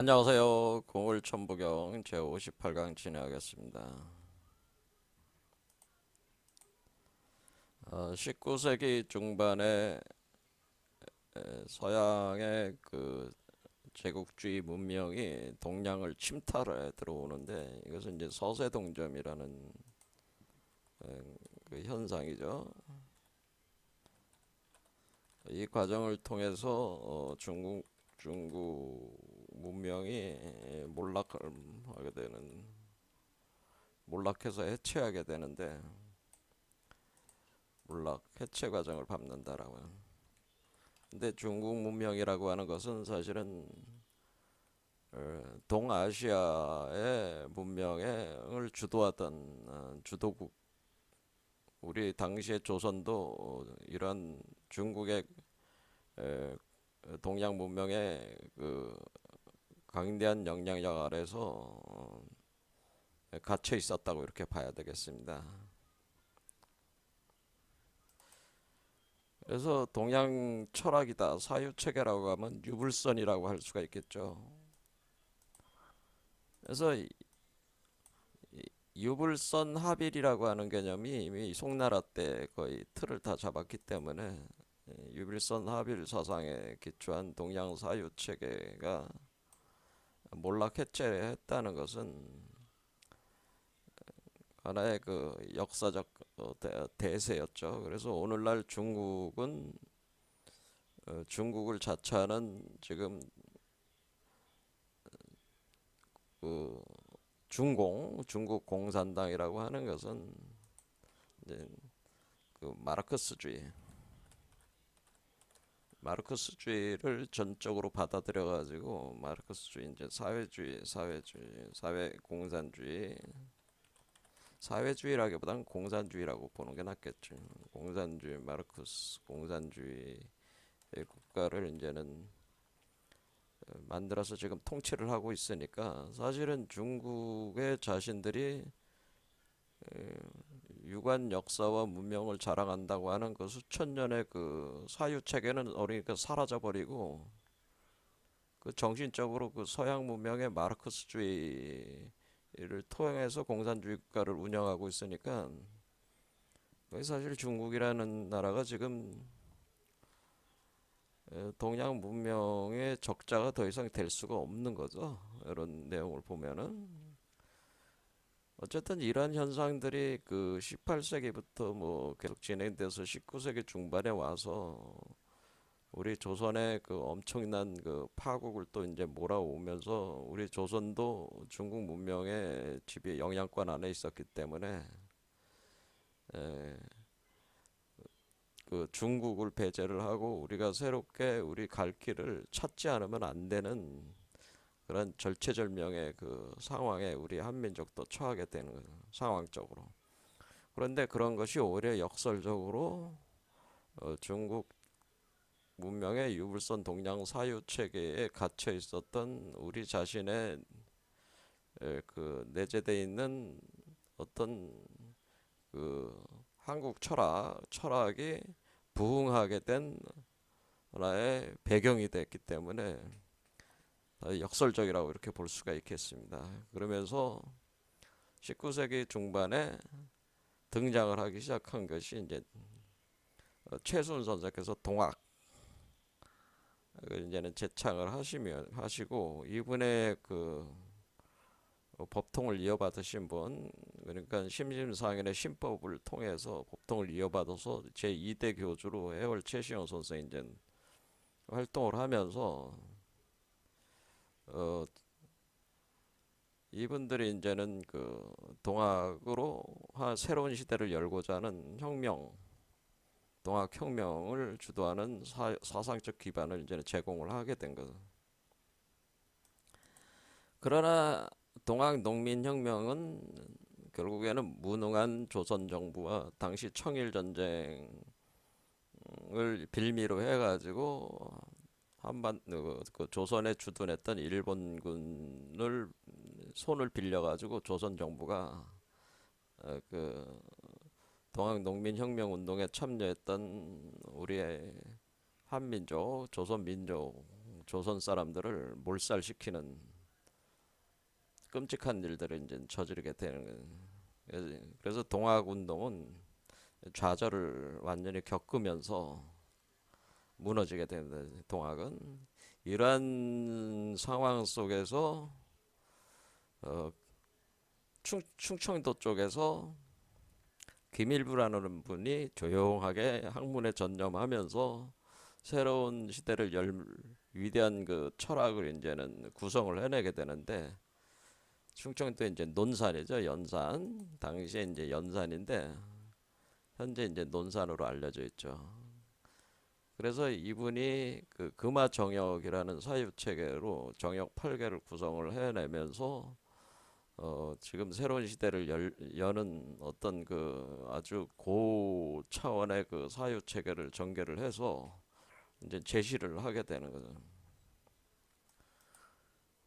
안녕하세요. 공울천부경 제58강 진행하겠습니다. 19세기 중반에 서양의 그 제국주의 문명이 동양을 침탈해 들어오는데, 이것은 이제 서세동점이라는 그 현상이죠. 이 과정을 통해서 중국 문명이 몰락하게 되는 몰락해서 해체하게 되는데, 몰락 해체 과정을 밟는다라고요. 근데 중국 문명이라고 하는 것은 사실은 동아시아의 문명을 주도하던 주도국, 우리 당시의 조선도 이런 중국의 동양 문명의 그 강대한 영향력 아래서 갇혀 있었다고 이렇게 봐야 되겠습니다. 그래서 동양 철학이다, 사유체계라고 하면 유불선이라고 할 수가 있겠죠. 그래서 유불선 합일이라고 하는 개념이 이미 송나라 때 거의 틀을 다 잡았기 때문에, 유불선 합일 사상에 기초한 동양 사유 체계가 몰락 해체했다는 것은 하나의 그 역사적 대세였죠. 그래서 오늘날 중국은 중국을 자처하는 지금 그 중국 공산당이라고 하는 것은 이제 그 마르크스주의를 전적으로 받아들여 가지고, 마르크스주의 이제 사회 공산주의, 사회주의라기보다는 공산주의라고 보는 게 낫겠죠. 공산주의, 마르크스 공산주의의 국가를 이제는 만들어서 지금 통치를 하고 있으니까, 사실은 중국의 자신들이 유관 역사와 문명을 자랑한다고 하는 그 수천 년의 그 사유 체계는 어리니까 사라져 버리고, 그 정신적으로 그 서양 문명의 마르크스주의를 통해서 공산주의 국가를 운영하고 있으니까, 사실 중국이라는 나라가 지금 동양 문명의 적자가 더 이상 될 수가 없는 거죠. 이런 내용을 보면은. 어쨌든 이러한 현상들이 그 18세기부터 뭐 계속 진행돼서 19세기 중반에 와서 우리 조선의 그 엄청난 그 파국을 또 이제 몰아오면서, 우리 조선도 중국 문명의 지배 영향권 안에 있었기 때문에 에, 그 중국을 배제를 하고 우리가 새롭게 우리 갈 길을 찾지 않으면 안 되는 그런 절체절명의 그 상황에 우리 한민족도 처하게 되는 거죠. 상황적으로. 그런데 그런 것이 오히려 역설적으로 중국 문명의 유불선 동양 사유 체계에 갇혀 있었던 우리 자신의 그 내재되어 있는 어떤 그 한국 철학이 부흥하게 된 하나의 배경이 됐기 때문에 역설적이라고 이렇게 볼 수가 있겠습니다. 그러면서 19세기 중반에 등장을 하기 시작한 것이 이제 최순 선생께서 동학 이제는 재창을 하시고, 이분의 그 법통을 이어받으신 분, 그러니까 심심상인의 신법을 통해서 법통을 이어받아서 제2대 교주로 해월 최시영 선생이 이제 활동을 하면서 어, 이분들이 이제는 그 동학으로 새로운 시대를 열고자 하는 동학혁명을 주도하는 사상적 기반을 이제 제공을 하게 된 거죠. 그러나 동학농민혁명은 결국에는 무능한 조선 정부와 당시 청일 전쟁을 빌미로 해가지고 그 조선에 주둔했던 일본군을 손을 빌려가지고 조선 정부가 그 동학농민혁명 운동에 참여했던 우리의 한민족, 조선민족 조선 사람들을 몰살시키는 끔찍한 일들을 이제 저지르게 되는 거예요. 그래서 동학운동은 좌절을 완전히 겪으면서 무너지게 됩니다. 동학은 이러한 상황 속에서 어, 충청도 쪽에서 김일부라는 분이 조용하게 학문에 전념하면서 새로운 시대를 열 위대한 그 철학을 이제는 구성을 해내게 되는데, 충청도 이제 논산이죠. 연산. 당시에 이제 연산인데 현재 이제 논산으로 알려져 있죠. 그래서 이분이 그 금화 정역이라는 사유 체계로 정역 8개를 구성을 해내면서 지금 새로운 시대를 여는 어떤 그 아주 고 차원의 그 사유 체계를 전개를 해서 이제 제시를 하게 되는 거죠.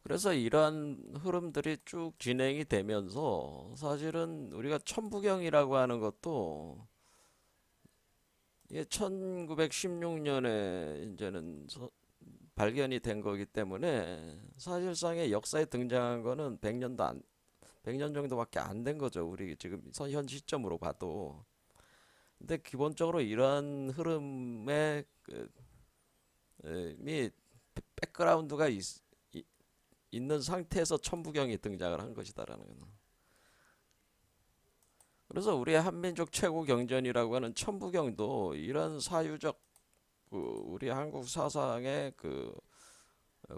그래서 이러한 흐름들이 쭉 진행이 되면서 사실은 우리가 천부경이라고 하는 것도 이게 1916년에 이제는 발견이 된 거기 때문에 사실상의 역사에 등장한 거는 100년 정도밖에 안 된 거죠. 우리 지금 현 시점으로 봐도. 근데 기본적으로 이러한 흐름의 미 백그라운드가 있는 상태에서 천부경이 등장을 한 것이다라는 거는. 그래서 우리의 한민족 최고 경전이라고 하는 천부경도 이런 사유적 우리 한국 사상의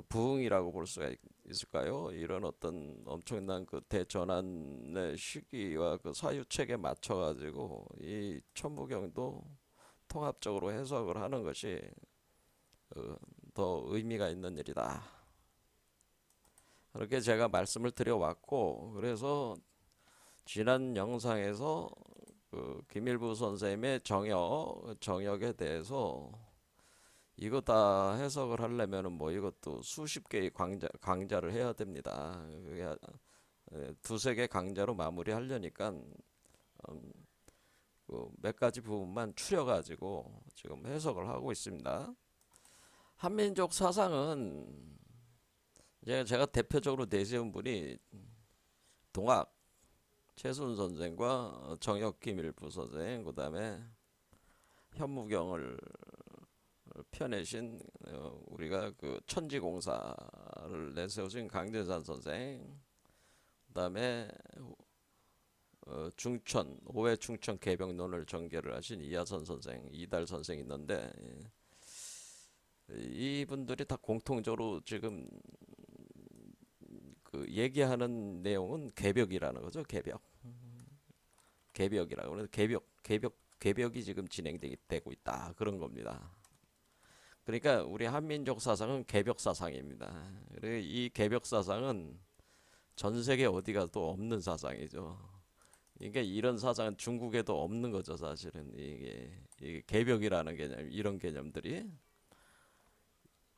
부흥이라고 볼 수가 있을까요? 이런 어떤 엄청난 그 대전환의 시기와 그 사유책에 맞춰가지고 이 천부경도 통합적으로 해석을 하는 것이 더 의미가 있는 일이다. 그렇게 제가 말씀을 드려왔고, 그래서 지난 영상에서 그 김일부 선생님의 정역에 대해서 이거 다 해석을 하려면은 뭐 이것도 수십 개의 강좌를 해야 됩니다. 두세 개 강좌로 마무리하려니까 그몇 가지 부분만 추려가지고 지금 해석을 하고 있습니다. 한민족 사상은 제가 대표적으로 내세운 분이 동학 최순 선생과 정역 김일부 선생, 그 다음에 현무경을 펴내신 우리가 그 천지공사를 내세우신 강대산 선생, 그 다음에 중천 오해 충청 개벽론을 전개를 하신 이하선 선생, 이달 선생 있는데, 이분들이 다 공통적으로 지금 그 얘기하는 내용은 개벽이라는 거죠. 개벽이라고. 그래서 개벽이 지금 진행되고 있다, 그런 겁니다. 그러니까 우리 한민족 사상은 개벽 사상입니다. 그리고 이 개벽 사상은 전 세계 어디 가도 없는 사상이죠. 그러니까 이런 사상은 중국에도 없는 거죠, 사실은. 이게 개벽이라는 개념, 이런 개념들이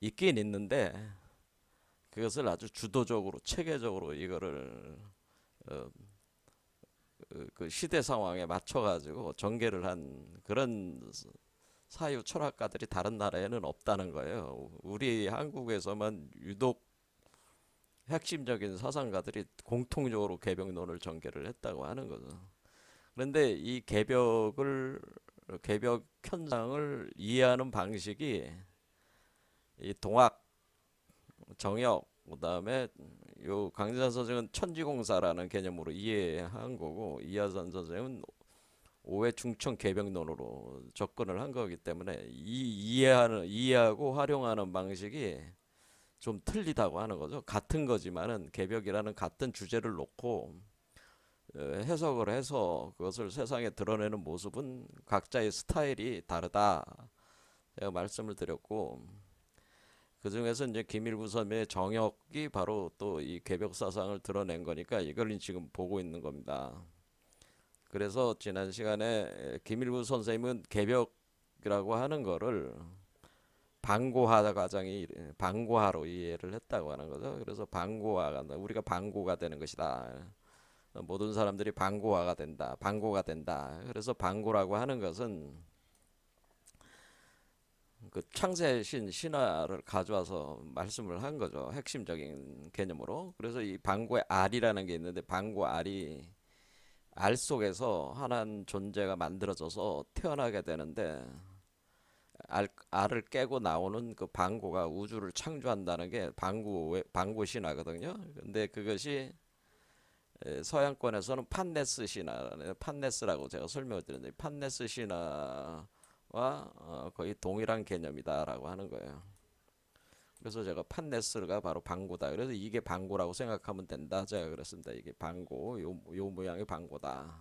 있긴 있는데 그것을 아주 주도적으로 체계적으로 이거를 그 시대 상황에 맞춰 가지고 전개를 한 그런 사유 철학가들이 다른 나라에는 없다는 거예요. 우리 한국에서만 유독 핵심적인 사상가들이 공통적으로 개벽론을 전개를 했다고 하는 거죠. 그런데 이 개벽 현상을 이해하는 방식이 이 동학, 정역, 그다음에 요 강진산 선생은 천지공사라는 개념으로 이해한 거고, 이하선 선생은 오해 충청 개벽론으로 접근을 한 거기 때문에 이해하고 활용하는 방식이 좀 틀리다고 하는 거죠. 같은 거지만은 개벽이라는 같은 주제를 놓고 해석을 해서 그것을 세상에 드러내는 모습은 각자의 스타일이 다르다, 제가 말씀을 드렸고, 그 중에서 이제 김일부 선생의 정역이 바로 또 이 개벽 사상을 드러낸 거니까 이걸 지금 보고 있는 겁니다. 그래서 지난 시간에 김일부 선생님은 개벽이라고 하는 거를 방고하로 이해를 했다고 하는 거죠. 그래서 우리가 방고가 되는 것이다. 모든 사람들이 방고가 된다. 그래서 방고라고 하는 것은 그 창세신 신화를 가져와서 말씀을 한 거죠. 핵심적인 개념으로. 그래서 이 방구의 알이라는 게 있는데 방구 알이 알 속에서 하나는 존재가 만들어져서 태어나게 되는데 알을 깨고 나오는 그 방구가 우주를 창조한다는 게 방구 신화거든요. 근데 그것이 서양권에서는 판네스 신화라는 판네스라고 제가 설명을 드렸는데 판네스 신화와 거의 동일한 개념이다라고 하는 거예요. 그래서 제가 판네스가 바로 방구다. 그래서 이게 방구라고 생각하면 된다. 제가 그랬습니다. 이게 방구, 요 모양의 방구다.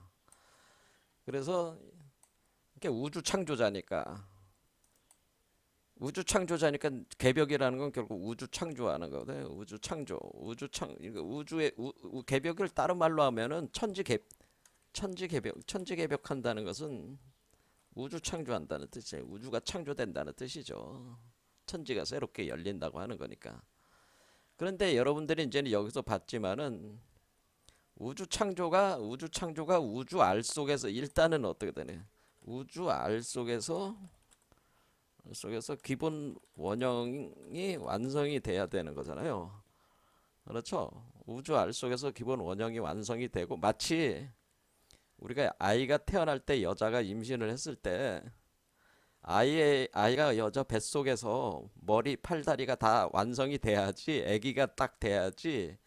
그래서 이게 우주 창조자니까 개벽이라는 건 결국 우주 창조하는 거거든요. 우주 창조, 그러니까 개벽을 다른 말로 하면은 천지개벽한다는 것은 우주 창조한다는 뜻이에요. 우주가 창조된다는 뜻이죠. 천지가 새롭게 열린다고 하는 거니까. 그런데 여러분들이 이제는 여기서 봤지만은 우주 창조가 우주 알 속에서 일단은 어떻게 되냐? 우주 알 속에서 기본 원형이 완성이 돼야 되는 거잖아요. 그렇죠? 우주 알 속에서 기본 원형이 완성이 되고 마치 우리가 아이가 태어날 때 여자가 임신을 했을 때 아이가 여자 뱃속에서 머리, 팔다리가 다 완성이 돼야지 아기가 딱 돼야지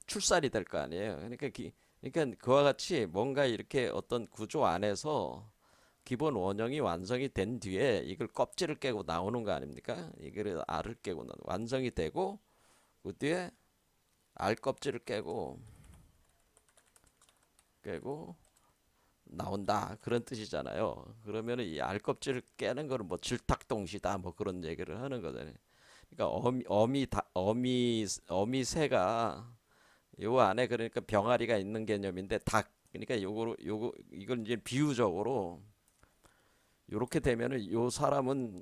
출산이 될 거 아니에요. 그러니까 그와 같이 뭔가 이렇게 어떤 구조 안에서 기본 원형이 완성이 된 뒤에 이걸 껍질을 깨고 나오는 거 아닙니까? 이걸 알을 깨고 완성이 되고 그 뒤에 알 껍질을 깨고 나온다 그런 뜻이잖아요. 그러면 이 알 껍질을 깨는 거는 뭐 질탁동시다 뭐 그런 얘기를 하는 거잖아요. 그러니까 어미새가 요 안에 그러니까 병아리가 있는 개념인데 그러니까 이걸 이제 비유적으로 요렇게 되면은 요 사람은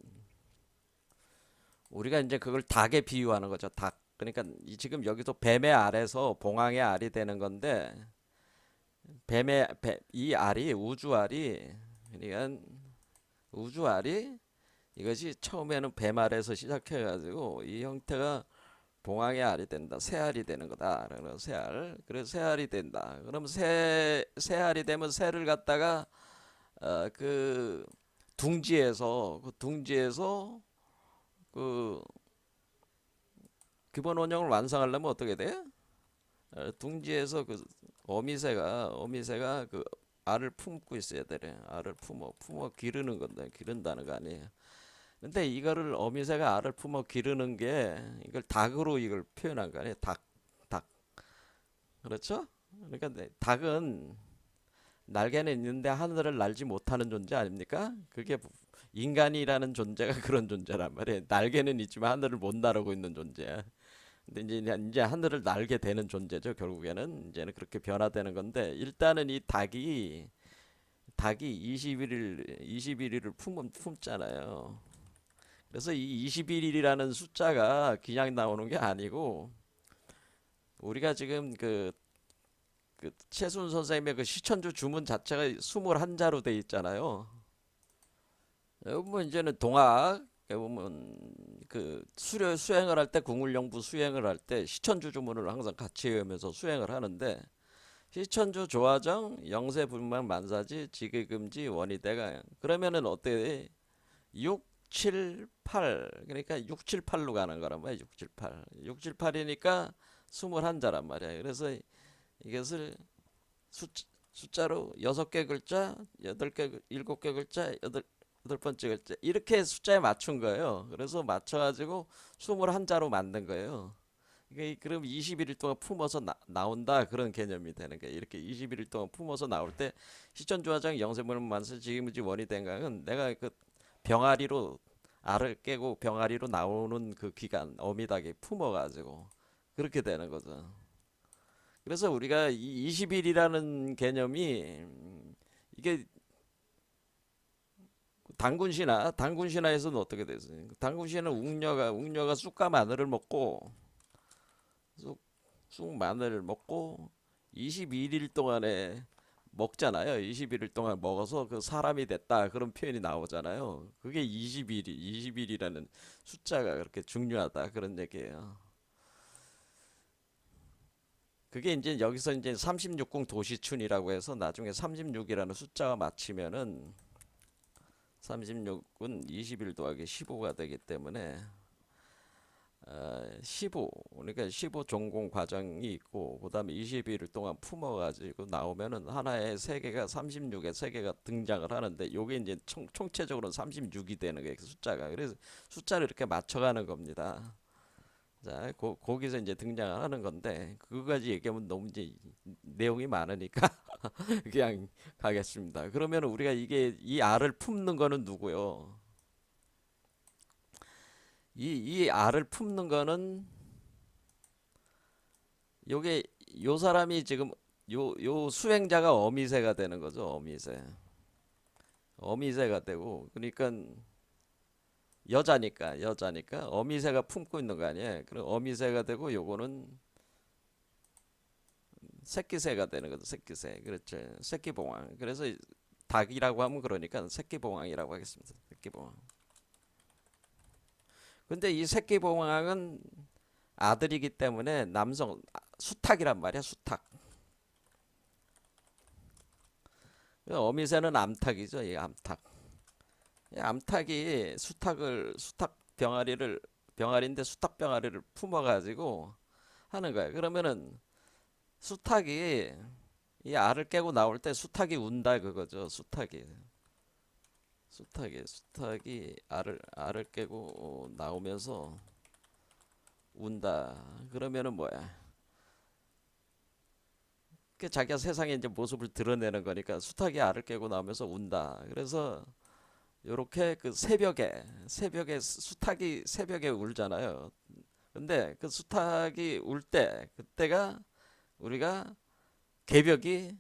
우리가 이제 그걸 닭에 비유하는 거죠. 닭. 그러니까 지금 여기서 뱀의 알에서 봉황의 알이 되는 건데 이 알이 그러니까 우주 알이 이것이 처음에는 뱀알에서 시작해가지고 이 형태가 봉황의 알이 된다. 새알이 되는 거다. 그래서 새알. 그래서 새알이 된다. 그럼 새알이 되면 새를 갖다가 그 둥지에서 그 기본 원형을 완성하려면 어떻게 돼? 둥지에서 그 어미새가 그 알을 품고 있어야 되래. 알을 품어 기르는 건데 기른다는 거 아니에요. 근데 이거를 어미새가 알을 품어 기르는 게 이걸 닭으로 이걸 표현한 거 아니에요. 닭. 그렇죠? 그러니까 닭은 날개는 있는데 하늘을 날지 못하는 존재 아닙니까? 그게 인간이라는 존재가 그런 존재란 말이에요. 날개는 있지만 하늘을 못 나르고 있는 존재야. 근데 이제 하늘을 날게 되는 존재죠. 결국에는 이제는 그렇게 변화되는 건데 일단은 이 닭이 21일을 품잖아요. 그래서 이 21일이라는 숫자가 그냥 나오는 게 아니고 우리가 지금 그 최순 선생님의 그 시천주 주문 자체가 21자로 돼 있잖아요. 뭐 이제는 동학 보면 그 수행을 할 때 궁울영부 수행을 할 때 시천주 주문을 항상 같이 외우면서 수행을 하는데 시천주 조화정 영세불만 만사지 지기금지 원이대가 그러면은 어때 6, 7, 8 그러니까 6, 7, 8로 가는 거란 말이야. 6, 7, 8 6, 7, 8이니까 21자란 말이야. 그래서 이것을 숫자로 6개 글자, 8개, 7개 글자, 여덟 번째 글자 이렇게 숫자에 맞춘 거예요. 그래서 맞춰가지고 21자로 만든 거예요. 그럼 21일 동안 품어서 나온다 그런 개념이 되는 거예요. 이렇게 21일 동안 품어서 나올 때 시천주화장 영세문은 만세 지금지 원이 된강은 내가 그 병아리로 알을 깨고 병아리로 나오는 그 기간 어미닭이 품어가지고 그렇게 되는 거죠. 그래서 우리가 이 20일이라는 개념이 이게 당군신화에서는 어떻게 됐어요? 당군신화는 웅녀가 쑥과 마늘을 먹고 쑥 마늘을 먹고 21일 동안에 먹잖아요. 21일 동안 먹어서 그 사람이 됐다 그런 표현이 나오잖아요. 그게 20일이라는 숫자가 그렇게 중요하다 그런 얘기예요. 그게 이제 여기서 이제 36궁 도시춘이라고 해서 나중에 36이라는 숫자가 맞히면은 36은 21 더하기 15가 되기 때문에 15 그러니까 15 전공 과정이 있고 그다음에 21일 동안 품어가지고 나오면은 하나의 세개가 36의 세개가 등장을 하는데 요게 이제 총체적으로 36이 되는 거예요. 그 숫자가. 그래서 숫자를 이렇게 맞춰가는 겁니다. 자, 거기서 이제 등장을 하는 건데 그거까지 얘기하면 너무 이제 내용이 많으니까 그냥 가겠습니다. 그러면 우리가 이게 이 알을 품는 거는 누구요? 이 알을 품는 거는 요게 요 사람이 지금 요 수행자가 어미새가 되는 거죠. 어미새가 되고 그러니까 여자니까 어미새가 품고 있는 거 아니에요. 그럼 어미새가 되고 요거는 새끼새가 되는 거죠. 새끼새. 그렇죠. 새끼봉황. 그래서 닭이라고 하면 그러니까 새끼봉황이라고 하겠습니다. 새끼봉황. 근데 이 새끼봉황은 아들이기 때문에 남성 수탉이란 말이야. 수탉. 어미새는 암탉이죠. 이 암탉. 이 암탉이 수탉 병아리인데 수탉 병아리를 품어가지고 하는 거예요. 그러면은 수탉이 이 알을 깨고 나올 때 수탉이 운다 그거죠. 수탉이 알을 깨고 나오면서 운다. 그러면은 뭐야? 그 자기가 세상에 이제 모습을 드러내는 거니까 수탉이 알을 깨고 나오면서 운다. 그래서 요렇게 그 새벽에 수탉이 새벽에 울잖아요. 근데 그 수탉이 울 때 그때가 우리가 개벽이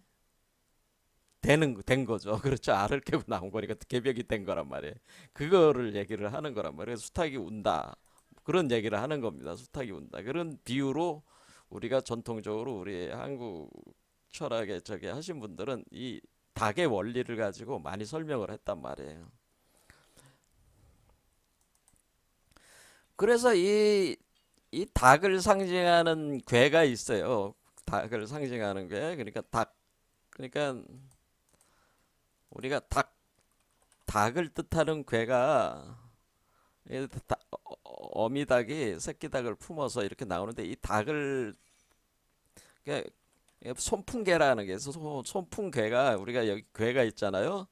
된 거죠. 그렇죠. 알을 깨고 나온 거니까 개벽이 된 거란 말이에요. 그거를 얘기를 하는 거란 말이에요. 수탉이 운다. 그런 얘기를 하는 겁니다. 수탉이 운다. 그런 비유로 우리가 전통적으로 우리 한국 철학에 저기 하신 분들은 이 닭의 원리를 가지고 많이 설명을 했단 말이에요. 그래서 이 닭을 상징하는 괴가 있어요. 닭을 상징하는 괴. 그러니까 그러니까 우리가 닭을 뜻하는 괴가 어미닭이 새끼닭을 품어서 이렇게 나오는데 이 닭을 그러니까 손풍괴라는 게 있어. 손풍괴가 우리가 여기 괴가 있잖아요.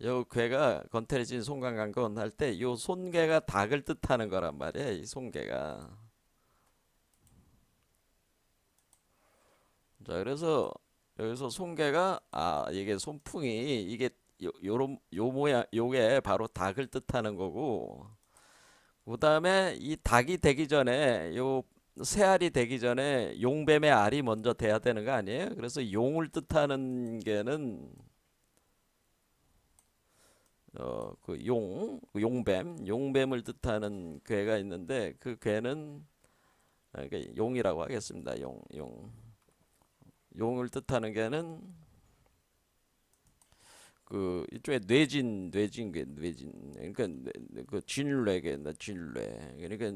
요 괴가 권태리진 송강간건 할 때 요 손괴가 닭을 뜻하는 거란 말이에요. 이 손괴가. 자, 그래서 여기서 손괴가 이게 손풍이 이게 요 모양 요게 바로 닭을 뜻하는 거고 그다음에 이 닭이 되기 전에 요 새알이 되기 전에 용뱀의 알이 먼저 돼야 되는 거 아니에요? 그래서 용을 뜻하는 게는 그 용뱀을 뜻하는 괴가 있는데 그 괴는 그러니까 용이라고 하겠습니다. 용을 뜻하는 괴는 그 이쪽에 뇌진 그러니까 그 진뢰 그러니까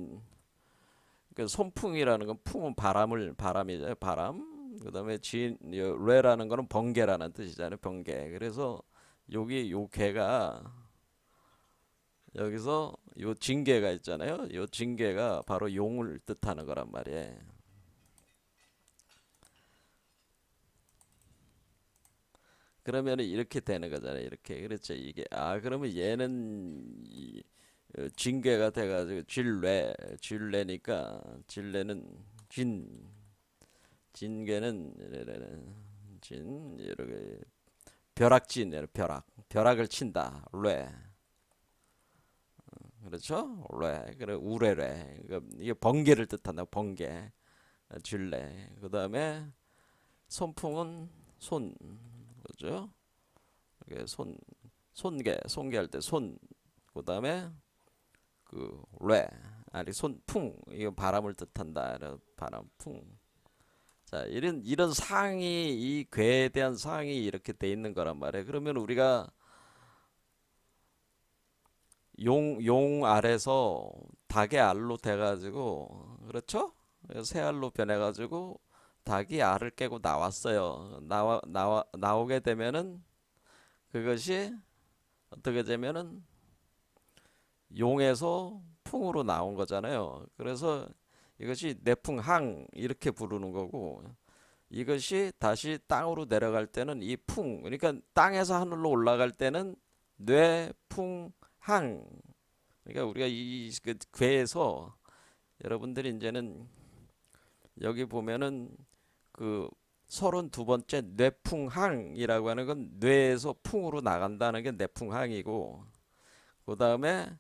그 손풍이라는 건 풍은 바람이잖아요. 바람. 그다음에 뢰라는 거는 번개라는 뜻이잖아요. 번개. 그래서 여기 요 개가 여기서 요 징계가 있잖아요. 요 징계가 바로 용을 뜻하는 거란 말이에요. 그러면 이렇게 되는 거잖아요. 이렇게. 그렇죠. 이게 그러면 얘는 징계가 돼가지고 진뢰니까 진뢰는 진계는 이렇게 벼락을 친다. 뢰. 그렇죠? 뢰. 그래 우레뢰. 이게 번개를 뜻한다. 번개. 진뢰. 그다음에 손풍은 그죠? 이게 손개할 때 그다음에 뢰. 아니 손풍. 이거 바람을 뜻한다. 바람 풍. 자, 이런 상이 이 괴에 대한 상이 이렇게 돼 있는 거란 말이에요. 그러면 우리가 용 알에서 닭의 알로 돼가지고 그렇죠? 새 알로 변해가지고 닭이 알을 깨고 나왔어요. 나오게 되면은 그것이 어떻게 되면은 용에서 풍으로 나온 거잖아요. 그래서 이것이 내풍항 이렇게 부르는 거고 이것이 다시 땅으로 내려갈 때는 이 풍, 그러니까 땅에서 하늘로 올라갈 때는 뇌풍항. 그러니까 우리가 이그 괴에서 여러분들이 이제는 여기 보면은 그 32번째 뇌풍항이라고 하는 건 뇌에서 풍으로 나간다는 게 뇌풍항이고 그 다음에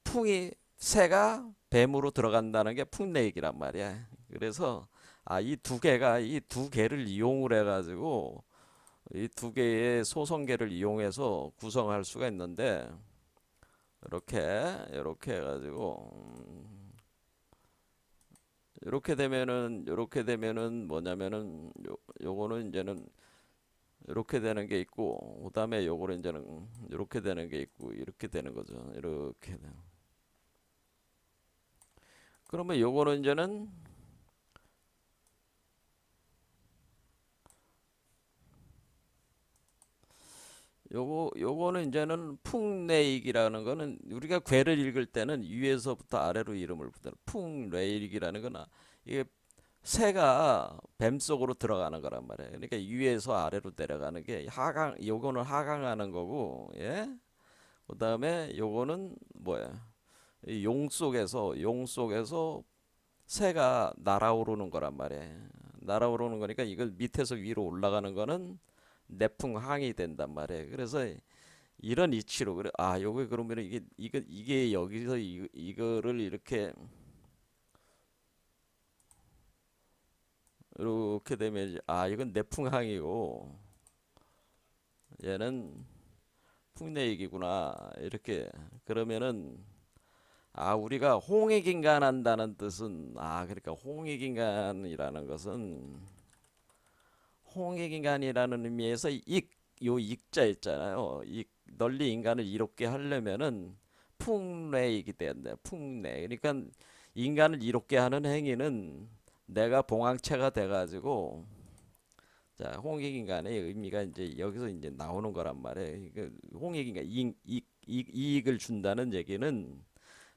풍이 새가 뱀으로 들어간다는 게 풍내익이란 말이야. 그래서 이 두 개를 이용을 해가지고 이 두 개의 소성계를 이용해서 구성할 수가 있는데 이렇게 해가지고 이렇게 되면은 뭐냐면은 요거는 이제는 이렇게 되는 게 있고 그다음에 요거는 이제는 이렇게 되는 게 있고 이렇게 되는 거죠. 이렇게 돼. 그러면 요거는 이제는 요거는 이제는 풍레익이라는 거는 우리가 괴를 읽을 때는 위에서부터 아래로 이름을 붙여요. 풍레익이라는 거나 이게 새가 뱀 속으로 들어가는 거란 말이에요. 그러니까 위에서 아래로 내려가는 게 하강, 요거는 하강하는 거고, 예. 그다음에 요거는 뭐야? 이 용 속에서 새가 날아오르는 거란 말이에요. 날아오르는 거니까 이걸 밑에서 위로 올라가는 거는 내풍항이 된단 말이에요. 그래서 이런 이치로 그래. 요게 그러면 이게 여기서 이거를 이렇게 되면 이건 내풍항이고 얘는 풍내익이구나. 이렇게 그러면은 우리가 홍익인간한다는 뜻은 그러니까 홍익인간이라는 것은 홍익인간이라는 의미에서 요 익자 있잖아요. 널리 인간을 이롭게 하려면은 풍래익이 된다. 풍래. 그러니까 인간을 이롭게 하는 행위는 내가 봉황체가 돼가지고 자 홍익인간의 의미가 이제 여기서 이제 나오는 거란 말이에요. 홍익인간 이익을 준다는 얘기는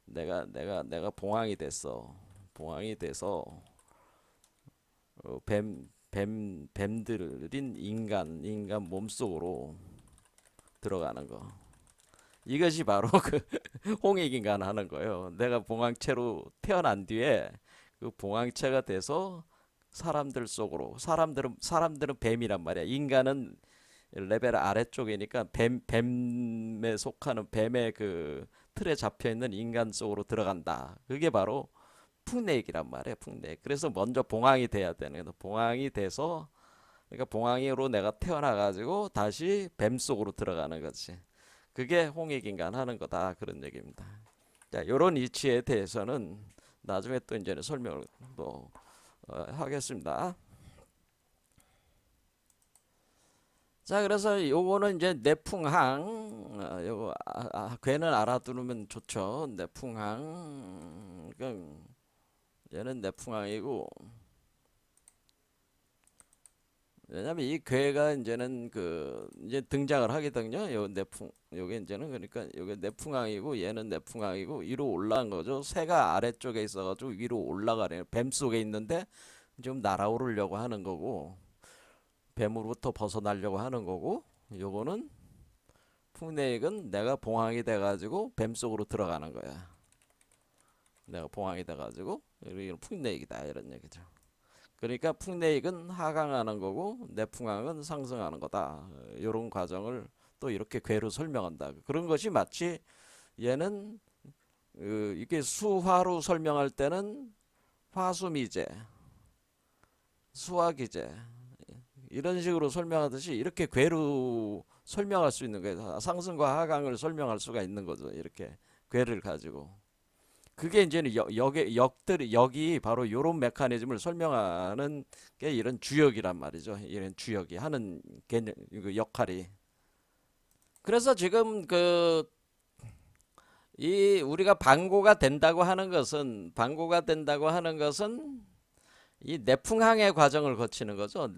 내가 봉황이 됐어. 봉황이 돼서 뱀들인 인간 몸속으로 들어가는 거. 이것이 바로 그 홍익인간 하는 거예요. 내가 봉황체로 태어난 뒤에 그 봉황체가 돼서 사람들 속으로 사람들은 뱀이란 말이야. 인간은 레벨 아래쪽이니까 뱀에 속하는 뱀의 그 틀에 잡혀 있는 인간 속으로 들어간다. 그게 바로 풍내익이란 말이에요. 풍내익. 그래서 먼저 봉황이 돼야 되는 거예요. 봉황이 돼서 그러니까 봉황이로 내가 태어나 가지고 다시 뱀 속으로 들어가는 거지. 그게 홍익인간 하는 거다. 그런 얘기입니다. 자, 요런 이치에 대해서는 나중에 또 이제 설명을 또 하겠습니다. 자, 그래서 요거는 이제 내풍항, 요거 괴는 알아두면 좋죠. 내풍항, 얘는 내풍항이고, 왜냐면 이 괴가 이제는 이제 등장을 하거든요. 요게 이제는 그러니까 요게 내풍항이고 얘는 내풍항이고 위로 올라간 거죠. 새가 아래쪽에 있어가지고 위로 올라가네요. 뱀 속에 있는데 지금 날아오르려고 하는 거고. 뱀으로부터 벗어나려고 하는 거고 요거는 풍내익은 내가 봉황이 돼가지고 뱀 속으로 들어가는 거야. 내가 봉황이 돼가지고 이건 풍내익이다 이런 얘기죠. 그러니까 풍내익은 하강하는 거고 내풍항은 상승하는 거다. 이런 과정을 또 이렇게 괴로 설명한다. 그런 것이 마치 얘는 이게 수화로 설명할 때는 화수미제, 수화기제 이런 식으로 설명하듯이 이렇게 괴로 설명할 수 있는 거예요. 상승과 하강을 설명할 수가 있는 거죠. 이렇게 괴를 가지고. 그게 이제는 역이 바로 요런 메커니즘을 설명하는 게 이런 주역이란 말이죠. 이런 주역이 하는 개념, 그 역할이. 그래서 지금 이 우리가 방고가 된다고 하는 것은 이 내풍항의 과정을 거치는 거죠.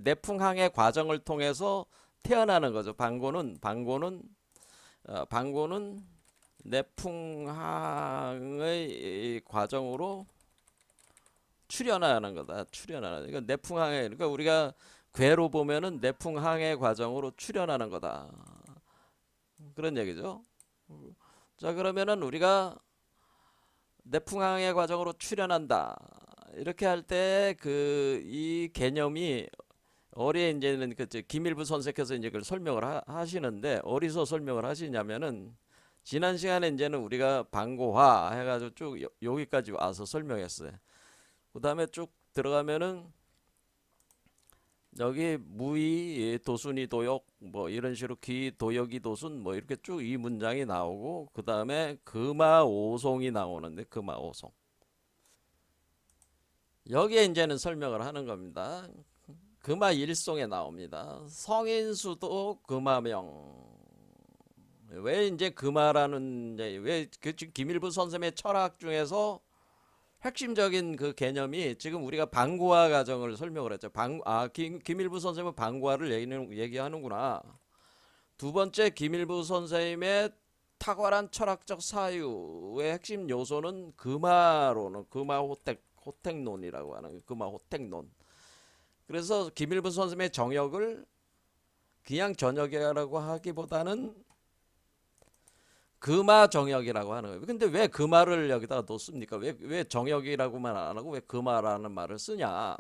내풍항의 과정을 통해서 태어나는 거죠. 방고는 내풍항의 과정으로 출현하는 거다. 출현하는. 그러니까 그러니까 우리가 괴로 보면은 내풍항의 과정으로 출현하는 거다. 그런 얘기죠. 자, 그러면은 우리가 내풍항의 과정으로 출현한다. 이렇게 할 때 이 개념이 이제는 김일부 선생께서 이제 그걸 설명을 하시는데 어디서 설명을 하시냐면은 지난 시간에 이제는 우리가 방고화 해가지고 쭉 여기까지 와서 설명했어요. 그 다음에 쭉 들어가면은 여기 무의 도순이 도역 뭐 이런 식으로 기 도역이 도순 뭐 이렇게 쭉 이 문장이 나오고 그 다음에 금화오송이 나오는데 금화오송 여기에 이제는 설명을 하는 겁니다. 금화일송에 나옵니다. 성인수도 금화명. 왜 이제 금화라는 왜그 김일부 선생의 철학 중에서 핵심적인 그 개념이 지금 우리가 방고화 과정을 설명을 했죠. 김일부 선생님은 방고화를 얘기하는구나. 두 번째 김일부 선생님의 탁월한 철학적 사유의 핵심 요소는 금화호택론이라고 하는 금화호택론. 그래서 김일부 선생님의 정역을 그냥 전역이라고 하기보다는 금화 정역이라고 하는 거예요. 근데 왜 금화를 여기다가 놓습니까? 왜 정역이라고만 안 하고 왜 금화라는 말을 쓰냐?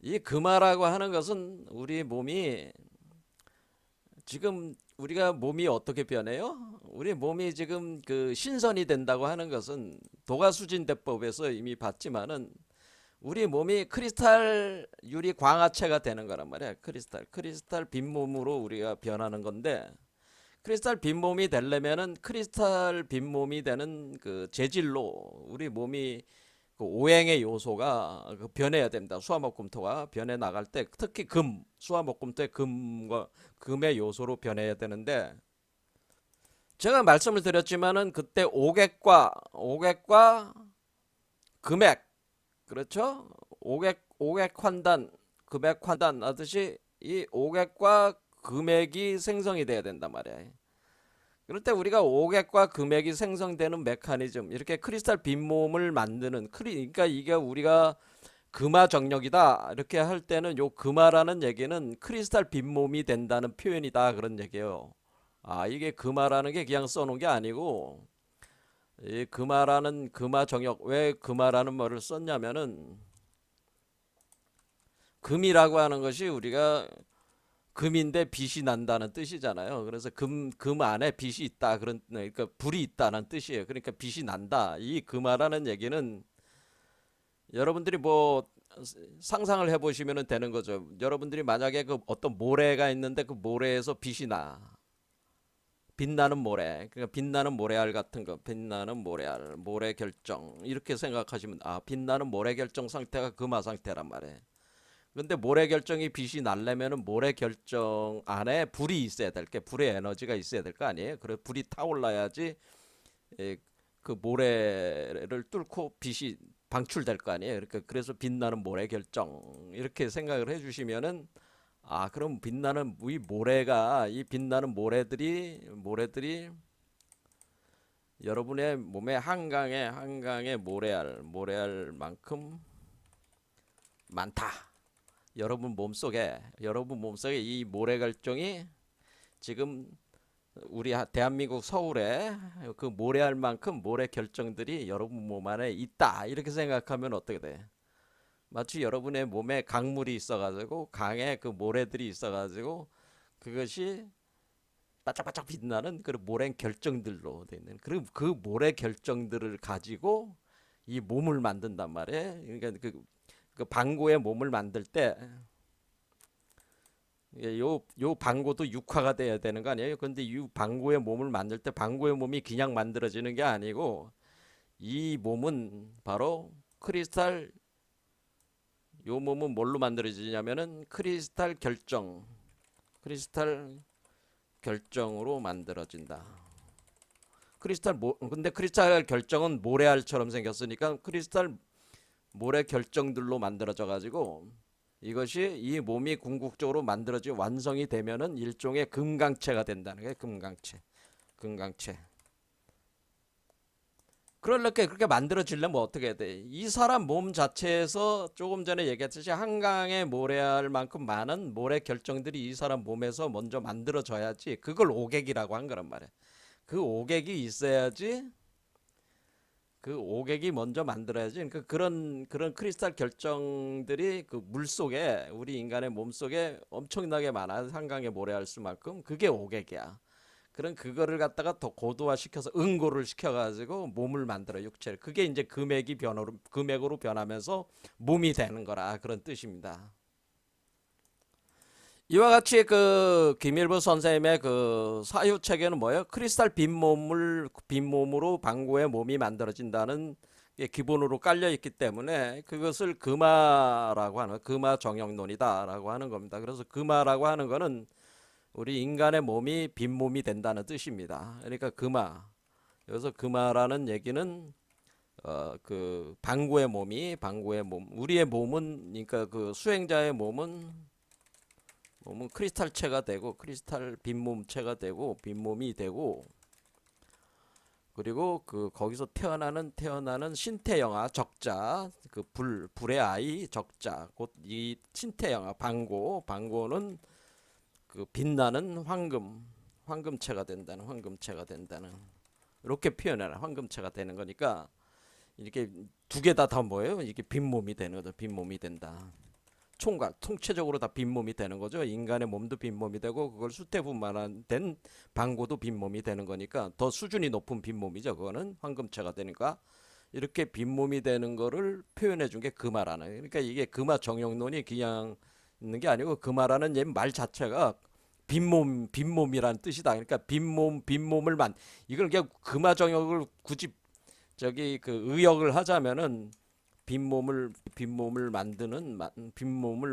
이 금화라고 하는 것은 우리 몸이 지금 우리가 몸이 어떻게 변해요? 우리 몸이 지금 그 신선이 된다고 하는 것은 도가수진대법에서 이미 봤지만은 우리 몸이 크리스탈 유리 광화체가 되는 거란 말이야. 크리스탈 빈몸으로 우리가 변하는 건데 크리스탈 빈몸이 되려면은 크리스탈 빈몸이 되는 그 재질로 우리 몸이 그 오행의 요소가 변해야 됩니다. 수화목금토가 변해 나갈 때 특히 수화목금토의 금의 요소로 변해야 되는데 제가 말씀을 드렸지만은 그때 오객과 금액 그렇죠? 오객 환단 금액 환단 하듯이 이 오객과 금액이 생성이 돼야 된단 말이에요. 그럴 때 우리가 오객과 금액이 생성되는 메커니즘 이렇게 크리스탈 빈몸을 만드는 그러니까 이게 우리가 금화 정력이다 이렇게 할 때는 요 금화라는 얘기는 크리스탈 빈몸이 된다는 표현이다 그런 얘기예요. 이게 금화라는 게 그냥 써놓은 게 아니고 이 금화 정역 왜 금화라는 말을 썼냐면은 금이라고 하는 것이 우리가 금인데 빛이 난다는 뜻이잖아요. 그래서 금 안에 빛이 있다. 그러니까 불이 있다는 뜻이에요. 그러니까 빛이 난다. 이 금화라는 얘기는 여러분들이 뭐 상상을 해보시면 되는 거죠. 여러분들이 만약에 그 어떤 모래가 있는데 그 모래에서 빛이 나. 빛나는 모래. 그러니까 빛나는 모래알 같은 거. 빛나는 모래알, 모래 결정. 이렇게 생각하시면 빛나는 모래 결정 상태가 금화 상태란 말이에요. 근데 모래 결정이 빛이 날려면은 모래 결정 안에 불이 있어야 될 게 불의 에너지가 있어야 될 거 아니에요. 그래 불이 타올라야지 그 모래를 뚫고 빛이 방출될 거 아니에요. 그래서 빛나는 모래 결정 이렇게 생각을 해주시면은 그럼 이 빛나는 모래들이 여러분의 몸에 한강에 모래알만큼 많다. 여러분 몸속에 이 모래 결정이 지금 우리 대한민국 서울에 그 모래알 만큼 모래 결정들이 여러분 몸 안에 있다. 이렇게 생각하면 어떻게 돼? 마치 여러분의 몸에 강물이 있어가지고 강에 그 모래들이 있어가지고 그것이 바짝바짝 빛나는 그 모래 결정들로 되어 있는 그 모래 결정들을 가지고 이 몸을 만든단 말이에요. 그러니까 그 방고의 몸을 만들 때 요 방고도 육화가 돼야 되는 거 아니에요? 근데 이 방고의 몸을 만들 때 방고의 몸이 그냥 만들어지는 게 아니고 이 몸은 바로 크리스탈 요 몸은 뭘로 만들어지냐면은 크리스탈 결정으로 만들어진다. 근데 크리스탈 결정은 모래알처럼 생겼으니까 크리스탈 모래 결정들로 만들어져 가지고 이것이 이 몸이 궁극적으로 만들어지 완성이 되면은 일종의 금강체가 된다는 게 금강체. 그럴게 그렇게 만들어지려면 어떻게 해야 돼? 이 사람 몸 자체에서 조금 전에 얘기했듯이 한강에 모래알 만큼 많은 모래 결정들이 이 사람 몸에서 먼저 만들어져야지 그걸 오객이라고 한 거란 말이야. 그 오객이 있어야지 그 오객이 먼저 만들어야지. 그러니까 그런 크리스탈 결정들이 그 물 속에 우리 인간의 몸 속에 엄청나게 많아. 한강에 모래알 수만큼 그게 오객이야. 그런 그거를 갖다가 더 고도화시켜서 응고를 시켜가지고 몸을 만들어 육체를. 그게 이제 금액으로 변하면서 몸이 되는 거라 그런 뜻입니다. 이와 같이 그 김일부 선생님의 그 사유 체계는 뭐예요? 크리스탈 빈몸으로 방구의 몸이 만들어진다는 게 기본으로 깔려 있기 때문에 그것을 금화라고 하는 금화 정형론이다라고 하는 겁니다. 그래서 금화라고 하는 거는 우리 인간의 몸이 빈몸이 된다는 뜻입니다. 그러니까 금화. 여기서 금화라는 얘기는 그 방구의 몸, 우리의 몸은 그러니까 그 수행자의 몸은 크리스탈체가 되고 크리스탈 빈몸체가 되고 빈몸이 되고 그리고 그 거기서 태어나는 신태영아 적자 그 불의 아이 적자 곧 이 신태영아 방고는 그 빛나는 황금체가 된다는 이렇게 표현해라. 황금체가 되는 거니까 이렇게 두 개 다 뭐예요? 이게 빈몸이 되는 거죠. 빈몸이 된다. 통체적으로 다 빈몸이 되는 거죠. 인간의 몸도 빈몸이 되고 그걸 수태분만한 된 방고도 빈몸이 되는 거니까 더 수준이 높은 빈몸이죠. 그거는 황금체가 되니까 이렇게 빈몸이 되는 거를 표현해 준 게 금화라는. 그러니까 이게 금화 정형론이 그냥 있는 게 아니고 금화라는 말 자체가 빈몸이라는 뜻이다. 그러니까 빈몸을 이걸 그냥 금화 정형을 굳이 저기 그 의역을 하자면은 빈몸을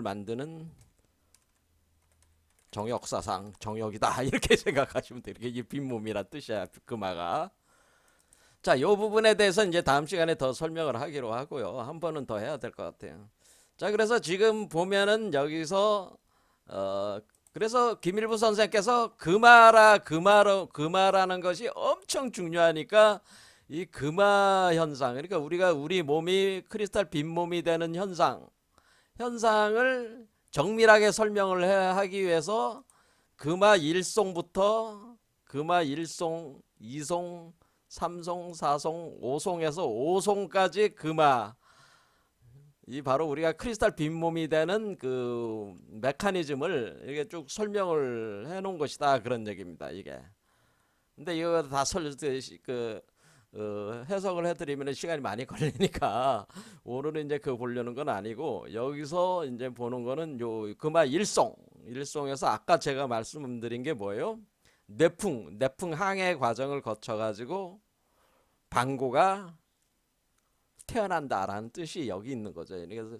만드는 정역이다 이렇게 생각하시면 돼요. 이게 빈몸이란 뜻이야 금화가. 자, 요 부분에 대해서 이제 다음 시간에 더 설명을 하기로 하고요. 한 번은 더 해야 될 것 같아요. 자, 그래서 지금 보면은 여기서 어 그래서 김일부 선생께서 금화라는 것이 엄청 중요하니까 이 금화 현상, 그러니까 우리 몸이 크리스탈 빈몸이 되는 현상을 정밀하게 설명을 하기 위해서 금화 1송부터 금화 1송, 2송, 3송, 4송, 5송에서 5송까지 금화 이 바로 우리가 크리스탈 빈몸이 되는 그 메커니즘을 이렇게 쭉 설명을 해 놓은 것이다 그런 얘기입니다 이게. 근데 이거 다 해석을 해드리면 시간이 많이 걸리니까 오늘은 이제 그 보려는 건 아니고 여기서 이제 보는 거는 요 금화 일송에서 아까 제가 말씀드린 게 뭐예요? 내풍 항해 과정을 거쳐 가지고 방고가 태어난다라는 뜻이 여기 있는 거죠. 그래서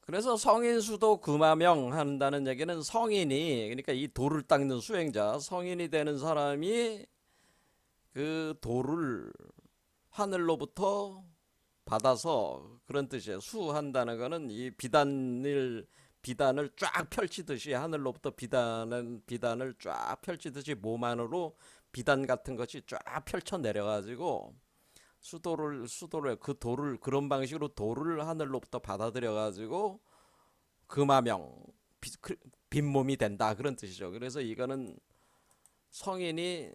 그래서 성인수도 금화명 한다는 얘기는 성인이 그러니까 이 돌을 닦는 수행자 성인이 되는 사람이 그 돌을 하늘로부터 받아서 그런 뜻이에요. 수한다는 거는 이 비단을 쫙 펼치듯이 하늘로부터 비단을 쫙 펼치듯이 몸 안으로 비단 같은 것이 쫙 펼쳐 내려가지고 수도를 그 돌을 그런 방식으로 돌을 하늘로부터 받아들여 가지고 금화명 빈몸이 된다 그런 뜻이죠. 그래서 이거는 성인이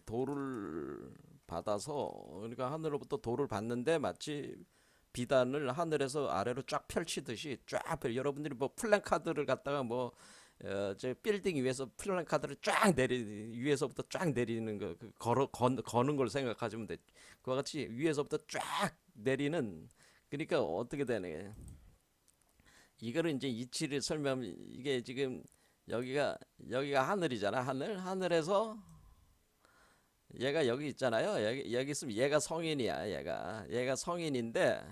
돌을 받아서 그러니까 하늘로부터 돌을 받는데 마치 비단을 하늘에서 아래로 쫙 펼치듯이 여러분들이 뭐 플랜카드를 갖다가 저 빌딩 위에서 플랜카드를 위에서부터 쫙 내리는 거는 걸 생각하시면 돼. 그와 같이 위에서부터 쫙 내리는 그러니까 어떻게 되네. 이거를 이제 이치를 설명 이게 지금 여기가 하늘이잖아. 하늘에서 얘가 여기 있잖아요. 여기 있으면 얘가 성인이야. 얘가 성인인데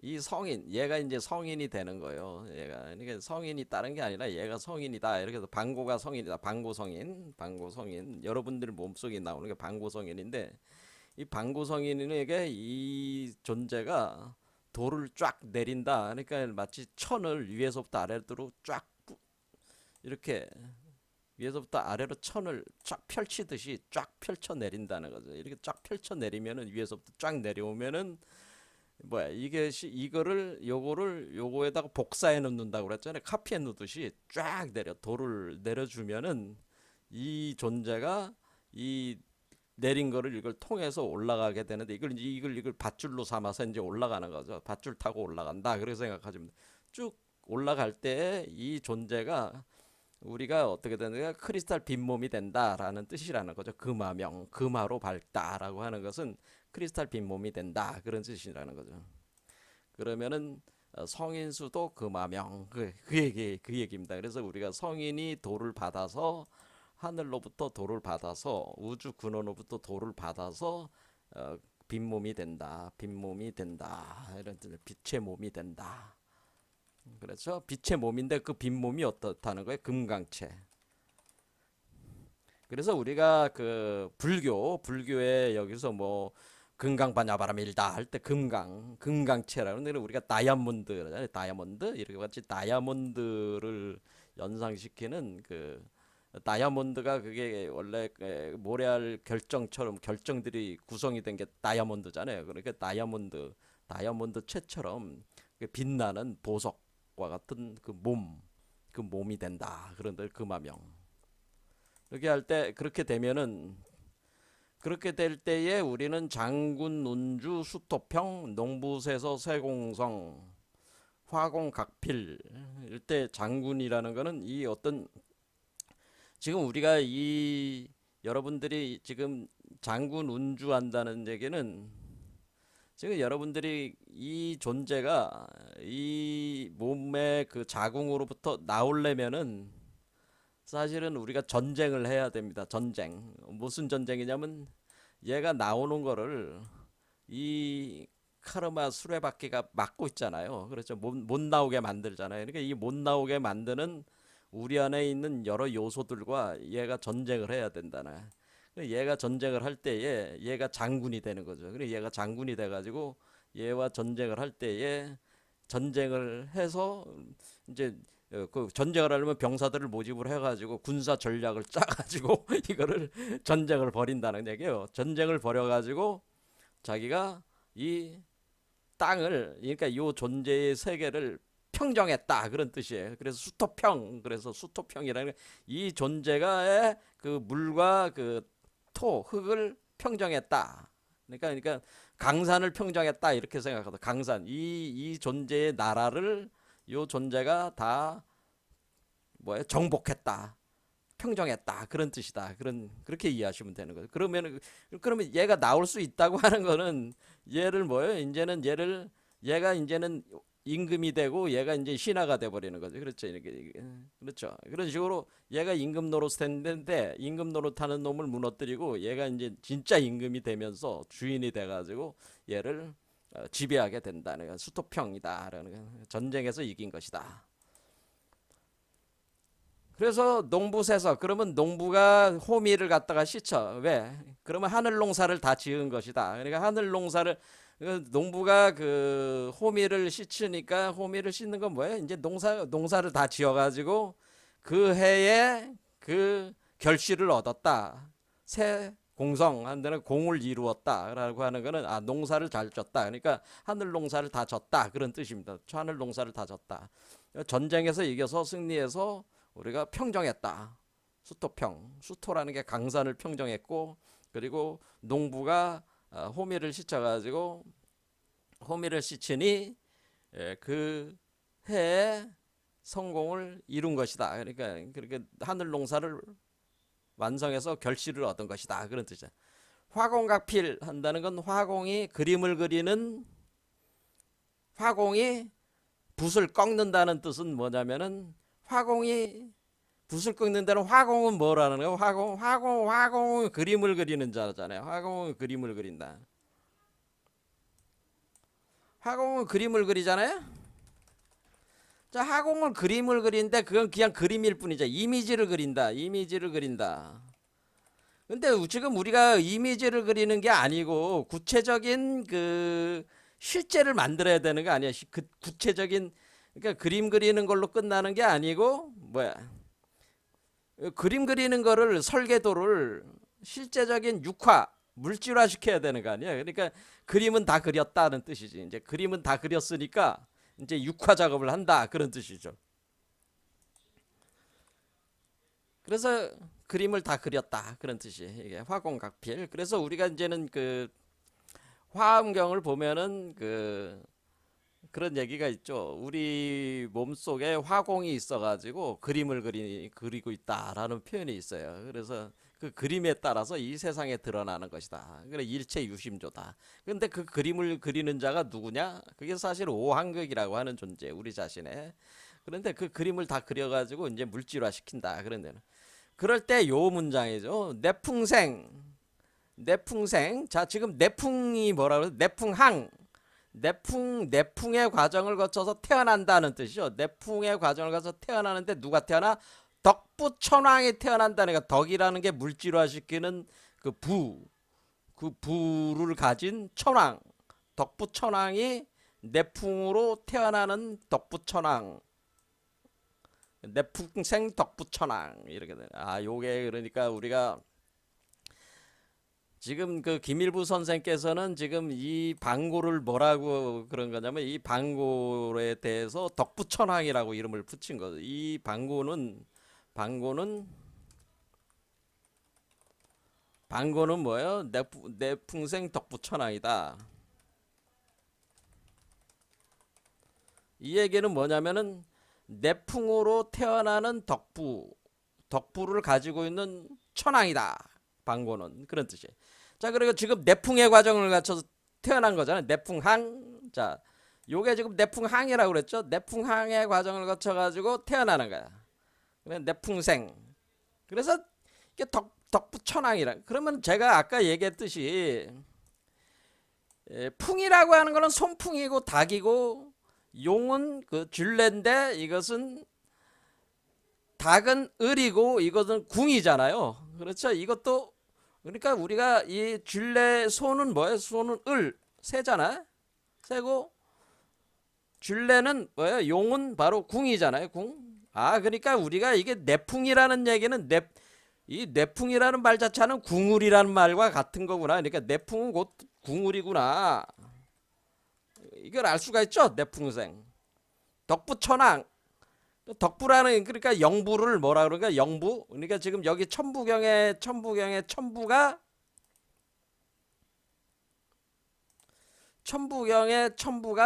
이 성인 얘가 이제 성인이 되는 거예요. 얘가 그러니까 성인이 다른 게 아니라 얘가 성인이다. 이렇게 해서 방고가 성인이다. 방고 성인. 여러분들 몸속에 나오는 게 방고 성인인데 이 방고 성인에게 이 존재가 돌을 쫙 내린다. 그러니까 마치 천을 위에서부터 아래로 쫙 이렇게 위에서부터 아래로 천을 쫙 펼치듯이 쫙 펼쳐 내린다는 거죠. 이렇게 쫙 펼쳐 내리면은 위에서부터 쫙 내려오면은 뭐야 이게 이거를 요거에다가 복사해 놓는다고 그랬잖아요. 카피해 놓듯이 쫙 돌을 내려주면은 이 존재가 이 내린 거를 이걸 통해서 올라가게 되는데 이걸 밧줄로 삼아서 이제 올라가는 거죠. 밧줄 타고 올라간다. 그렇게 생각하시면 돼요. 쭉 올라갈 때 이 존재가 우리가 어떻게 되는가 크리스탈 빈몸이 된다라는 뜻이라는 거죠. 금화로 밝다라고 하는 것은 크리스탈 빈몸이 된다 그런 뜻이라는 거죠. 그러면은 성인수도 금화명 그 얘기입니다. 그래서 우리가 성인이 돌을 받아서 하늘로부터 돌을 받아서 우주 근원으로부터 돌을 받아서 빈몸이 된다. 이런 뜻 빛의 몸이 된다. 그렇죠? 빛의 몸인데 그 빈몸이 어떻다는 거예요? 금강체. 그래서 우리가 그 불교에 여기서 뭐 금강반야바라밀다 할 때 금강체라는 데는 우리가 다이아몬드 그러잖아요. 다이아몬드 이렇게 같이 다이아몬드를 연상시키는 그 다이아몬드가 그게 원래 모래알 결정들이 구성이 된 게 다이아몬드잖아요. 그러니까 다이아몬드 채처럼 빛나는 보석과 같은 그 몸이 된다. 그런데 금화명. 그렇게 될 때에 우리는 장군, 운주, 수토평, 농부세서, 세공성, 화공각필 이때 장군이라는 거는 이 어떤 지금 우리가 여러분들이 지금 장군 운주한다는 얘기는 지금 여러분들이 이 존재가 이 몸의 그 자궁으로부터 나오려면은 사실은 우리가 전쟁을 해야 됩니다. 전쟁. 무슨 전쟁이냐면 얘가 나오는 거를 이 카르마 수레바퀴가 막고 있잖아요. 그렇죠. 못 나오게 만들잖아요. 그러니까 이 못 나오게 만드는 우리 안에 있는 여러 요소들과 얘가 전쟁을 해야 된다나. 얘가 전쟁을 할 때에 얘가 장군이 되는 거죠. 그래 얘가 장군이 돼가지고 얘와 전쟁을 할 때에 전쟁을 해서 이제 그 전쟁을 하려면 병사들을 모집을 해가지고 군사 전략을 짜가지고 이거를 전쟁을 벌인다는 얘기예요. 전쟁을 벌여가지고 자기가 이 땅을 그러니까 이 존재의 세계를 평정했다 그런 뜻이에요. 그래서 수토평이라는 이 존재가 그 물과 그 흙을 평정했다. 그러니까 강산을 평정했다 이렇게 생각하다. 강산 이 존재의 나라를 이 존재가 다 정복했다. 평정했다 그런 뜻이다. 그렇게 이해하시면 되는 거죠. 그러면 얘가 나올 수 있다고 하는 거는 이제는 얘가 이제는 임금이 되고 얘가 이제 신하가 돼 버리는 거죠. 그렇죠. 그렇죠. 그런 식으로 얘가 임금 노릇했는데 임금 노릇하는 놈을 무너뜨리고 얘가 이제 진짜 임금이 되면서 주인이 돼 가지고 얘를 지배하게 된다는 거. 수토평이다라는 거. 전쟁에서 이긴 것이다. 그래서 농부세서 그러면 농부가 호미를 갖다가 씻어. 왜? 그러면 하늘 농사를 다 지은 것이다. 그러니까 하늘 농사를 농부가 그 호미를 씻으니까 호미를 씻는 건 뭐예요? 이제 농사를 다 지어가지고 그 해에 그 결실을 얻었다. 새 공성 한 데는 공을 이루었다라고 하는 거는 농사를 잘 졌다. 그러니까 하늘 농사를 다 졌다 그런 뜻입니다. 하늘 농사를 다 졌다. 전쟁에서 이겨서 승리해서 우리가 평정했다. 수토라는 게 강산을 평정했고 그리고 농부가 호미를 씻어가지고 호미를 씻으니 그 해에 성공을 이룬 것이다. 그러니까 그렇게 하늘 농사를 완성해서 결실을 얻은 것이다. 그런 뜻이야. 화공각필 한다는 건 화공이 그림을 그리는, 화공이 붓을 꺾는다는 뜻은 뭐냐면은, 화공이 붓을 꺾는다는, 화공은 뭐라는 거예요? 화공은 그림을 그리는 자잖아요. 화공은 그림을 그린다. 화공은 그림을 그리잖아요. 자, 화공은 그림을 그리는데 그건 그냥 그림일 뿐이죠. 이미지를 그린다. 이미지를 그린다. 근데 지금 우리가 이미지를 그리는 게 아니고 구체적인 그 실제를 만들어야 되는 거 아니야. 그 구체적인, 그러니까 그림 그리는 걸로 끝나는 게 아니고 뭐야? 그림 그리는 거를, 설계도를 실제적인 육화, 물질화 시켜야 되는 거 아니야. 그러니까 그림은 다 그렸다는 뜻이지. 이제 그림은 다 그렸으니까 이제 육화 작업을 한다, 그런 뜻이죠. 그래서 그림을 다 그렸다, 그런 뜻이 이게 화공각필. 그래서 우리가 이제는 그 화엄경을 보면은 그런 얘기가 있죠. 우리 몸속에 화공이 있어가지고 그림을 그리고 있다라는 표현이 있어요. 그래서 그 그림에 따라서 이 세상에 드러나는 것이다. 그래, 일체 유심조다. 근데 그 그림을 그리는 자가 누구냐? 그게 사실 오한극이라고 하는 존재, 우리 자신의. 그런데 그 그림을 다 그려가지고 이제 물질화 시킨다, 그런 데는. 그럴 때 요 문장이죠. 내풍생. 자, 지금 내풍이 뭐라고 그래요? 내풍항. 내풍의 과정을 거쳐서 태어난다는 뜻이죠. 내풍의 과정을 거쳐서 태어나는데 누가 태어나? 덕부천왕이 태어난다니까. 덕이라는 게 물질화시키는 그 그 부를 가진 천왕. 덕부천왕이 내풍으로 태어나는 덕부천왕. 내풍생 덕부천왕, 이렇게 돼. 아, 요게 그러니까 우리가 지금 그 김일부 선생께서는 지금 이 방고를 뭐라고 그런 거냐면, 이 방고에 대해서 덕부천왕이라고 이름을 붙인 거죠. 이 방고는 뭐예요? 내풍생 덕부천왕이다. 이 얘기는 뭐냐면은 내풍으로 태어나는 덕부를 가지고 있는 천왕이다, 방고는. 그런 뜻이에요. 자, 그리고 지금 내풍의 과정을 거쳐서 태어난 거잖아요. 내풍항. 자, 요게 지금 내풍항이라고 그랬죠. 내풍항의 과정을 거쳐 가지고 태어나는 거야. 그래, 내풍생. 그래서 이게 덕부천왕이라. 그러면 제가 아까 얘기했듯이, 풍이라고 하는 거는 손풍이고 닭이고, 용은 그 쥐레인데 이것은, 닭은 을이고 이것은 궁이잖아요. 그렇죠. 이것도, 그러니까 우리가 이 쥐레 소는 뭐예요? 소는 을, 새잖아. 새고, 쥐레는 뭐예요? 용은 바로 궁이잖아요. 궁. 아, 그러니까 우리가 이게 내풍이라는 얘기는, 이 내풍이라는 말 자체는 궁을이라는 말과 같은 거구나. 그러니까 내풍은 곧 궁을이구나. 이걸 알 수가 있죠. 내풍생. 덕부천왕. 덕부라는, 그러니까 영부를 뭐라 그러니까 영부. 그러니까 지금 여기 천부경의 천부가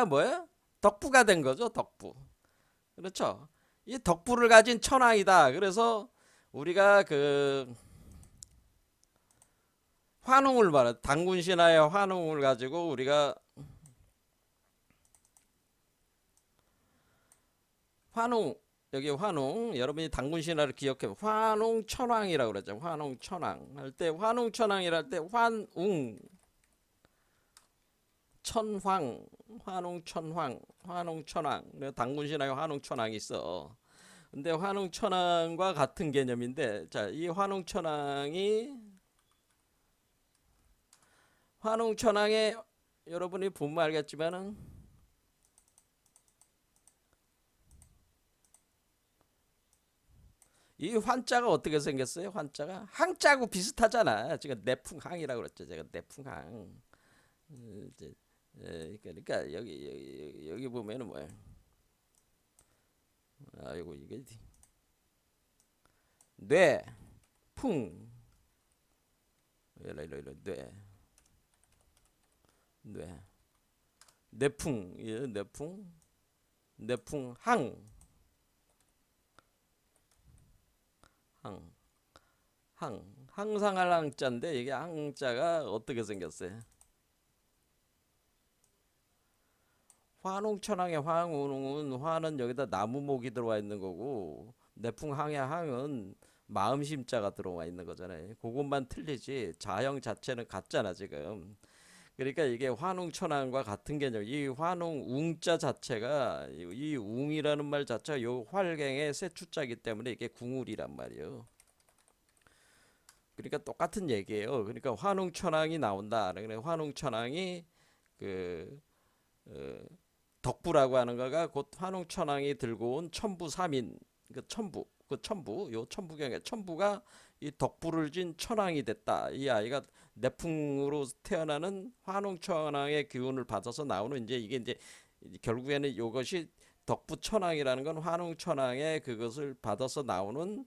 뭐예요? 덕부가 된 거죠. 덕부. 그렇죠. 이 덕부를 가진 천왕이다. 그래서 우리가 그 환웅을 말해, 당군신화의 환웅을 가지고 우리가 환웅, 여기 환웅, 여러분이 당군신화를 기억해. 환웅천왕이라고 그러죠. 환웅천왕 할 때, 환웅천왕이랄 때 환웅 천황, 환웅천황, 환웅천왕. 당군신화에 환웅천왕이 있어. 근데 환웅천왕과 같은 개념인데, 자, 이 환웅천왕에 여러분이 보면 알겠지만은, 이 환자가 어떻게 생겼어요? 환자가 항자하고 비슷하잖아. 지금 내풍항이라고 그랬죠. 제가 내풍항. 이제, 그러니까 여기 보면은 뭐야? 아이고, 이게 뇌, 풍, 뇌, 내풍, 내풍항, 항, 항상할 항자인데 이게 항자가 어떻게 생겼어요? 화농천항의 황운은 화는 여기다 나무목이 들어와 있는 거고 내풍항의 항은 마음심자가 들어와 있는 거잖아요. 그것만 틀리지 자형 자체는 같잖아 지금. 그러니까 이게 화농천항과 같은 개념. 이 화농 웅자 자체가 이 웅이라는 말 자체가 요 활갱의 세추자이기 때문에 이게 궁울이란 말이에요. 그러니까 똑같은 얘기예요. 그러니까 화농천항이 나온다. 그러니까 화농천항이 그 어, 덕부라고 하는 거가 곧 환웅천왕이 들고 온 천부 삼인 그 천부 요 천부경에 천부가 이 덕부를 진 천왕이 됐다. 이 아이가 내풍으로 태어나는 환웅천왕의 기운을 받아서 나오는 이제 이게 이제 결국에는 이것이 덕부 천왕이라는 건 환웅천왕의 그것을 받아서 나오는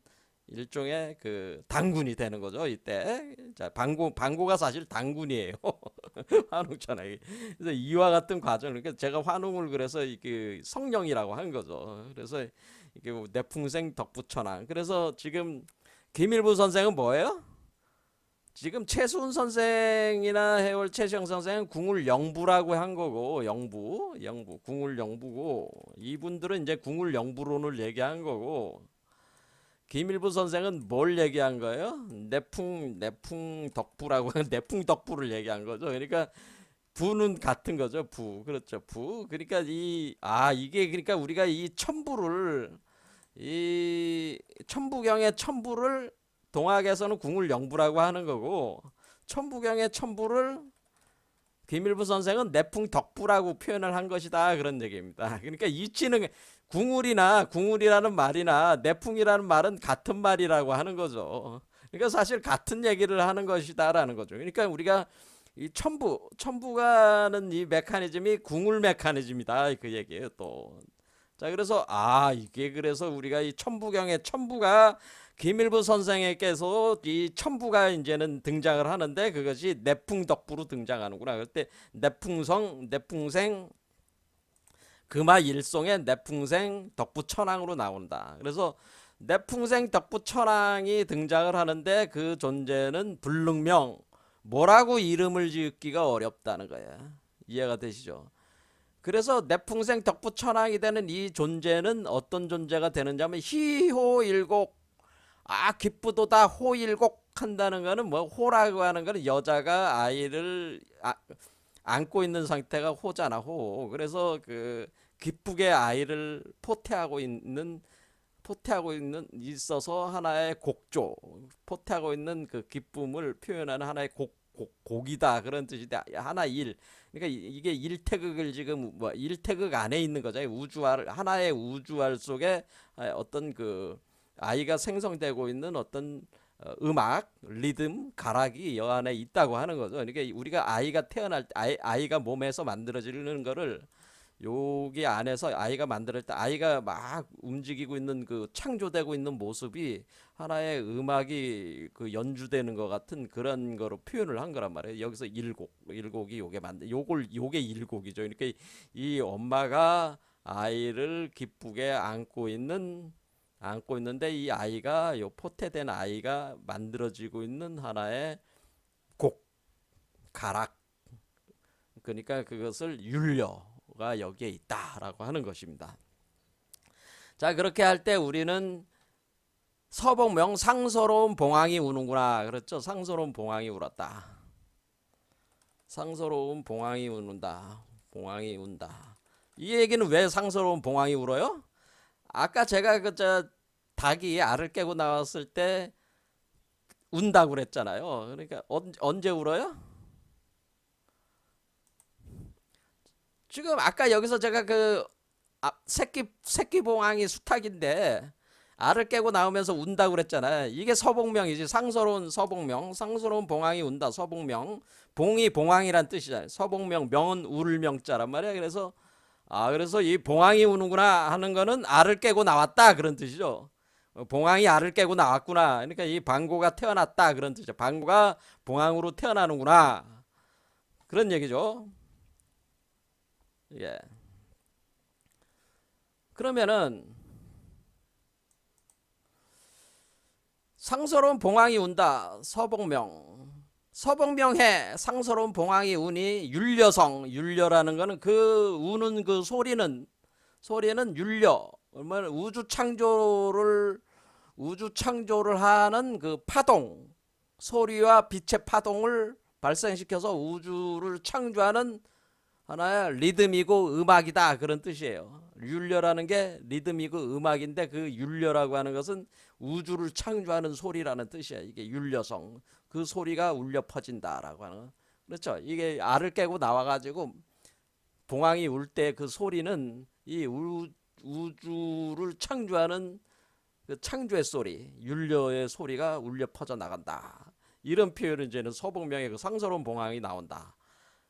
일종의 그 당군이 되는 거죠. 이때 자 방고가 사실 당군이에요. 환웅천왕이. 그래서 이와 같은 과정. 그러니까 제가 환웅을 그래서 그 성령이라고 한 거죠. 그래서 이게 내풍생 덕부천왕. 그래서 지금 김일부 선생은 뭐예요? 지금 최수훈 선생이나 해월 최시영 선생은 궁을 영부라고 한 거고 영부 궁을 영부고 이분들은 이제 궁을 영부론을 얘기한 거고 김일부 선생은 뭘 얘기한 거예요? 내풍 덕부라고 내풍 덕부를 얘기한 거죠. 그러니까 부는 같은 거죠. 부. 그렇죠. 부. 그러니까 이게 그러니까 우리가 이 천부를 이 천부경의 천부를 동학에서는 궁을 영부라고 하는 거고 천부경의 천부를 김일부 선생은 내풍 덕부라고 표현을 한 것이다 그런 얘기입니다. 그러니까 이치는 궁울이라는 말이나 내풍이라는 말은 같은 말이라고 하는 거죠. 그러니까 사실 같은 얘기를 하는 것이다라는 거죠. 그러니까 우리가 이 천부가는 이 메커니즘이 궁울 메커니즘이다 그 얘기예요 또. 자 그래서 이게 그래서 우리가 이 천부경의 천부가 김일부 선생에게서 이 천부가 이제는 등장을 하는데 그것이 내풍덕부로 등장하는구나. 그때 내풍생 금화 일송의 내풍생 덕부천왕으로 나온다. 그래서 내풍생 덕부천왕이 등장을 하는데 그 존재는 불능명 뭐라고 이름을 지었기가 어렵다는 거야. 이해가 되시죠? 그래서 내풍생 덕부천왕이 되는 이 존재는 어떤 존재가 되는지 하면 희호일곡 기쁘도다 호일곡 한다는 거는 뭐 호라고 하는 거는 여자가 아이를 안고 있는 상태가 호잖아 호. 그래서 그 기쁘게 아이를 포태하고 있어서 하나의 곡조 포태하고 있는 그 기쁨을 표현하는 하나의 곡이다 그런 뜻이다. 하나 일. 그러니까 이게 일태극을 지금 뭐 일태극 안에 있는 거죠. 우주알 하나의 우주알 속에 어떤 그 아이가 생성되고 있는 어떤 음악, 리듬, 가락이 여 안에 있다고 하는 거죠. 그러니까 우리가 아이가 태어날 때 아이가 몸에서 만들어지는 거를 여기 안에서 아이가 만들 때 아이가 막 움직이고 있는 그 창조되고 있는 모습이 하나의 음악이 그 연주되는 것 같은 그런 거로 표현을 한 거란 말이에요. 여기서 일곡이 요게 일곡이죠. 그러니까 이 엄마가 아이를 기쁘게 안고 있는데 이 아이가 요 포태된 아이가 만들어지고 있는 하나의 곡 가락 그러니까 그것을 율려가 여기에 있다라고 하는 것입니다. 자 그렇게 할 때 우리는 서복명 상서로운 봉황이 우는구나 그렇죠. 상서로운 봉황이 울었다. 상서로운 봉황이 우는다. 봉황이 운다. 이 얘기는 왜 상서로운 봉황이 울어요? 아까 제가 닭이 알을 깨고 나왔을 때 운다고 그랬잖아요. 그러니까 언제 울어요? 지금 아까 여기서 제가 새끼 봉황이 수탉인데 알을 깨고 나오면서 운다고 그랬잖아요. 이게 서복명이지. 상서로운 서복명. 상서로운 봉황이 운다. 서복명. 봉이 봉황이란 뜻이잖아요. 서복명 명은 울 명자란 말이야. 그래서 이 봉황이 우는구나 하는 거는 알을 깨고 나왔다 그런 뜻이죠. 봉황이 알을 깨고 나왔구나. 그러니까 이 방고가 태어났다 그런 뜻이죠. 방고가 봉황으로 태어나는구나. 그런 얘기죠. 예. 그러면은 상서로운 봉황이 운다. 서복명. 서복명해 상서로운 봉황이 우니 율려성. 율려라는 거는 그 우는 그 소리는 율려. 그러면 우주 창조를 하는 그 파동, 소리와 빛의 파동을 발생시켜서 우주를 창조하는 하나의 리듬이고 음악이다, 그런 뜻이에요. 율려라는 게 리듬이고 음악인데 그 율려라고 하는 것은 우주를 창조하는 소리라는 뜻이야. 이게 율려성, 그 소리가 울려 퍼진다라고 하는 거. 그렇죠. 이게 알을 깨고 나와가지고 봉황이 울 때 그 소리는 이 우주를 창조하는 그 창조의 소리, 율려의 소리가 울려 퍼져 나간다. 이런 표현은 이제는 서복명의 그 상서로운 봉황이 나온다.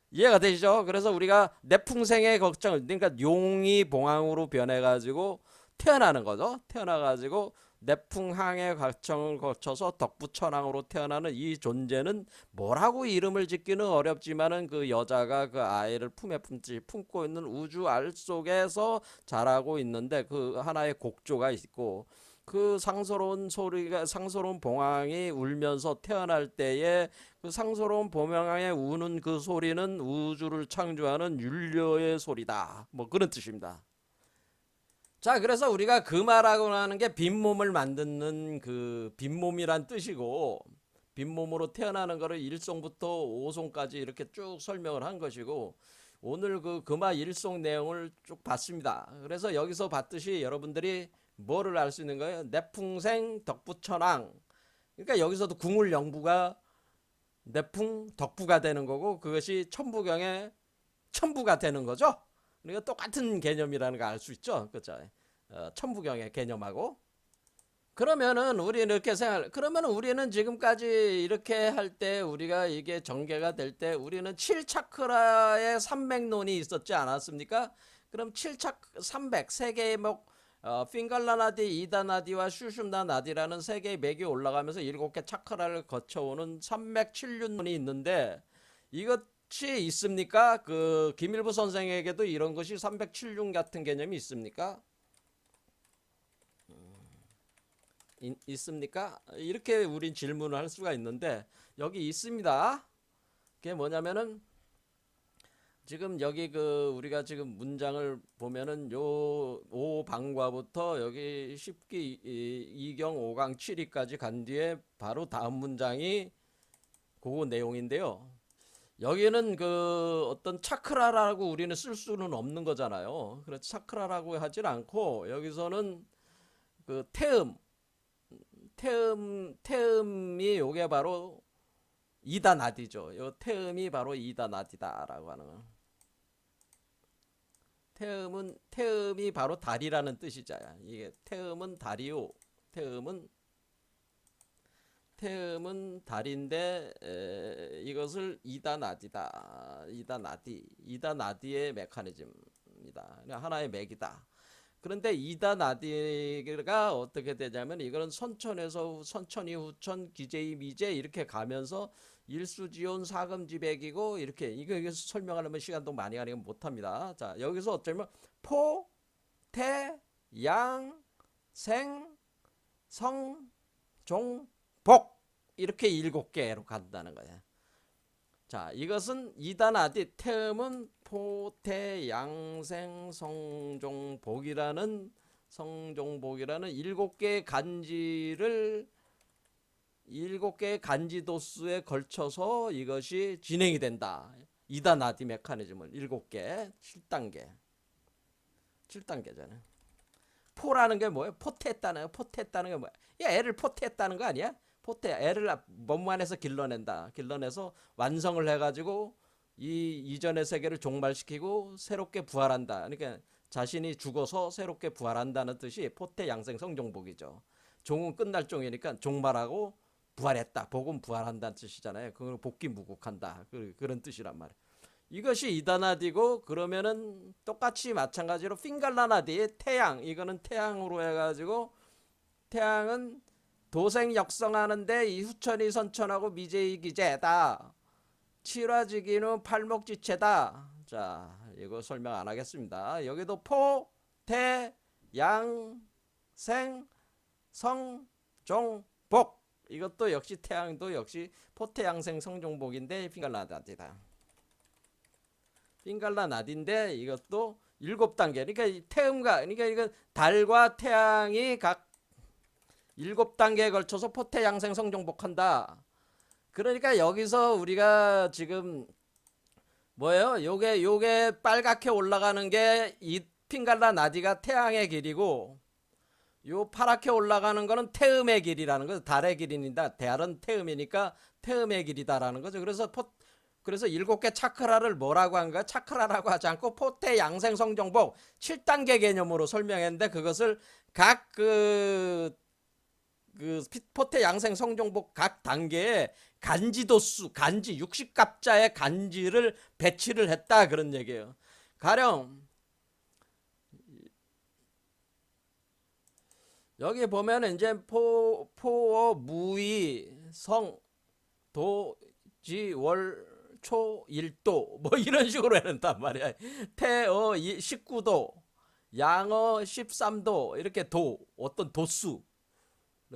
이해가 되시죠? 그래서 우리가 내풍생의 걱정, 그러니까 용이 봉황으로 변해가지고 태어나는 거죠. 태어나가지고 내풍항의 과정을 거쳐서 덕부천왕으로 태어나는 이 존재는 뭐라고 이름을 짓기는 어렵지만은 그 여자가 그 아이를 품에 품고 있는 우주 알 속에서 자라고 있는데 그 하나의 곡조가 있고, 그 상서로운 소리가, 상서로운 봉황이 울면서 태어날 때에 그 상서로운 봉황의 우는 그 소리는 우주를 창조하는 율려의 소리다, 뭐 그런 뜻입니다. 자, 그래서 우리가 금화라고 하는 게 빈몸을 만드는 그 빈몸이란 뜻이고, 빈몸으로 태어나는 거를 1송부터 5송까지 이렇게 쭉 설명을 한 것이고, 오늘 그 금화 1송 내용을 쭉 봤습니다. 그래서 여기서 봤듯이 여러분들이 뭐를 알 수 있는 거예요? 내풍생 덕부천왕. 그러니까 여기서도 궁울영부가 내풍 덕부가 되는 거고, 그것이 천부경의 천부가 되는 거죠. 그러니까 똑같은 개념이라는 거 알 수 있죠. 그렇죠? 천부경의 개념하고. 그러면은 우리는 이렇게 그러면은 우리는 지금까지 이렇게 할 때, 우리가 이게 전개가 될 때 우리는 7차크라의 산맥론이 있었지 않았습니까? 그럼 300 세 개의 목, 핑갈라나디, 이다나디와 슈슌나나디라는 세 개의 맥이 올라가면서 7개 차크라를 거쳐오는 산맥 7륜론이 있는데, 이것이 있습니까? 그 김일부 선생에게도 이런 것이 307륜 같은 개념이 있습니까? 있습니까? 이렇게 우린 질문을 할 수가 있는데, 여기 있습니다. 그게 뭐냐면은 지금 여기 그 우리가 지금 문장을 보면은 요 5방과부터 여기 10기 2경 5강 7위까지 간 뒤에 바로 다음 문장이 그 내용인데요. 여기는 그 어떤 차크라라고 우리는 쓸 수는 없는 거잖아요. 그래서 차크라라고 하질 않고 여기서는 그 태음이 요게 바로 이다나디죠. 요 태음이 바로 이다나디다라고 하는 거. 태음이 바로 달이라는 뜻이잖아요. 이게 태음은 달이요. 태음은 달인데 이것을 이다나디의 메커니즘입니다. 하나의 맥이다. 그런데 이다나디가 어떻게 되냐면 이거는 선천에서 선천이 후천 기제이 미제 이렇게 가면서 일수지온 사금지백이고, 이렇게 이거 설명하려면 시간도 많이 가니까 못합니다. 자, 여기서 어쩌면 포, 태, 양, 생, 성, 종, 복 이렇게 7개로 간다는 거예요. 자, 이것은 이다나디 태음은 포태 양생 성종복이라는 7개의 간지를 7개의 간지 도수에 걸쳐서 이것이 진행이 된다. 이다나디 메커니즘을 7개 7단계잖아요. 포라는 게 뭐예요? 포태했다는 게 뭐야? 야, 애를 포태했다는 거 아니야? 애를 몸 안에서 길러내서 완성을 해가지고 이 이전의 세계를 종말시키고 새롭게 부활한다. 그러니까 자신이 죽어서 새롭게 부활한다는 뜻이 포태 양생 성종복이죠. 종은 끝날 종이니까 종말하고 부활했다. 복은 부활한다는 뜻이잖아요. 그걸 복귀 무국한다. 그런 뜻이란 말이에요. 이것이 이다나디고, 그러면은 똑같이 마찬가지로 핑갈라나디 태양, 이거는 태양으로 해가지고 태양은 도생 역성하는데 이 후천이 선천하고 미제이 기제다. 칠화지기는 팔목지체다. 자, 이거 설명 안 하겠습니다. 여기도 포, 태, 양, 생, 성, 종, 복 이것도 역시 태양도 역시 포테양생 성종복인데 핑갈라 나디다. 핑갈라 나디인데 이것도 7단계. 그러니까 태음과 그러니까 이건 달과 태양이 각 7단계에 걸쳐서 포테양생 성종복한다. 그러니까 여기서 우리가 지금 뭐예요? 요게 빨갛게 올라가는 게 이 핑갈라 나디가 태양의 길이고, 요 파랗게 올라가는 거는 태음의 길이라는 거죠. 달의 길이니다. 달은 태음이니까 태음의 길이다라는 거죠. 그래서 7개 차크라를 뭐라고 한 거야? 차크라라고 하지 않고 포테 양생 성종복 7단계 개념으로 설명했는데, 그것을 각 포테 양생 성종복 각 단계에 간지도수, 간지 60갑자의 간지를 배치를 했다, 그런 얘기예요. 가령 여기 보면 이제 포어 무의 성 도지 월 초 1도 뭐 이런 식으로 해낸단 말이야. 태어 19도, 양어 13도, 이렇게 어떤 도수,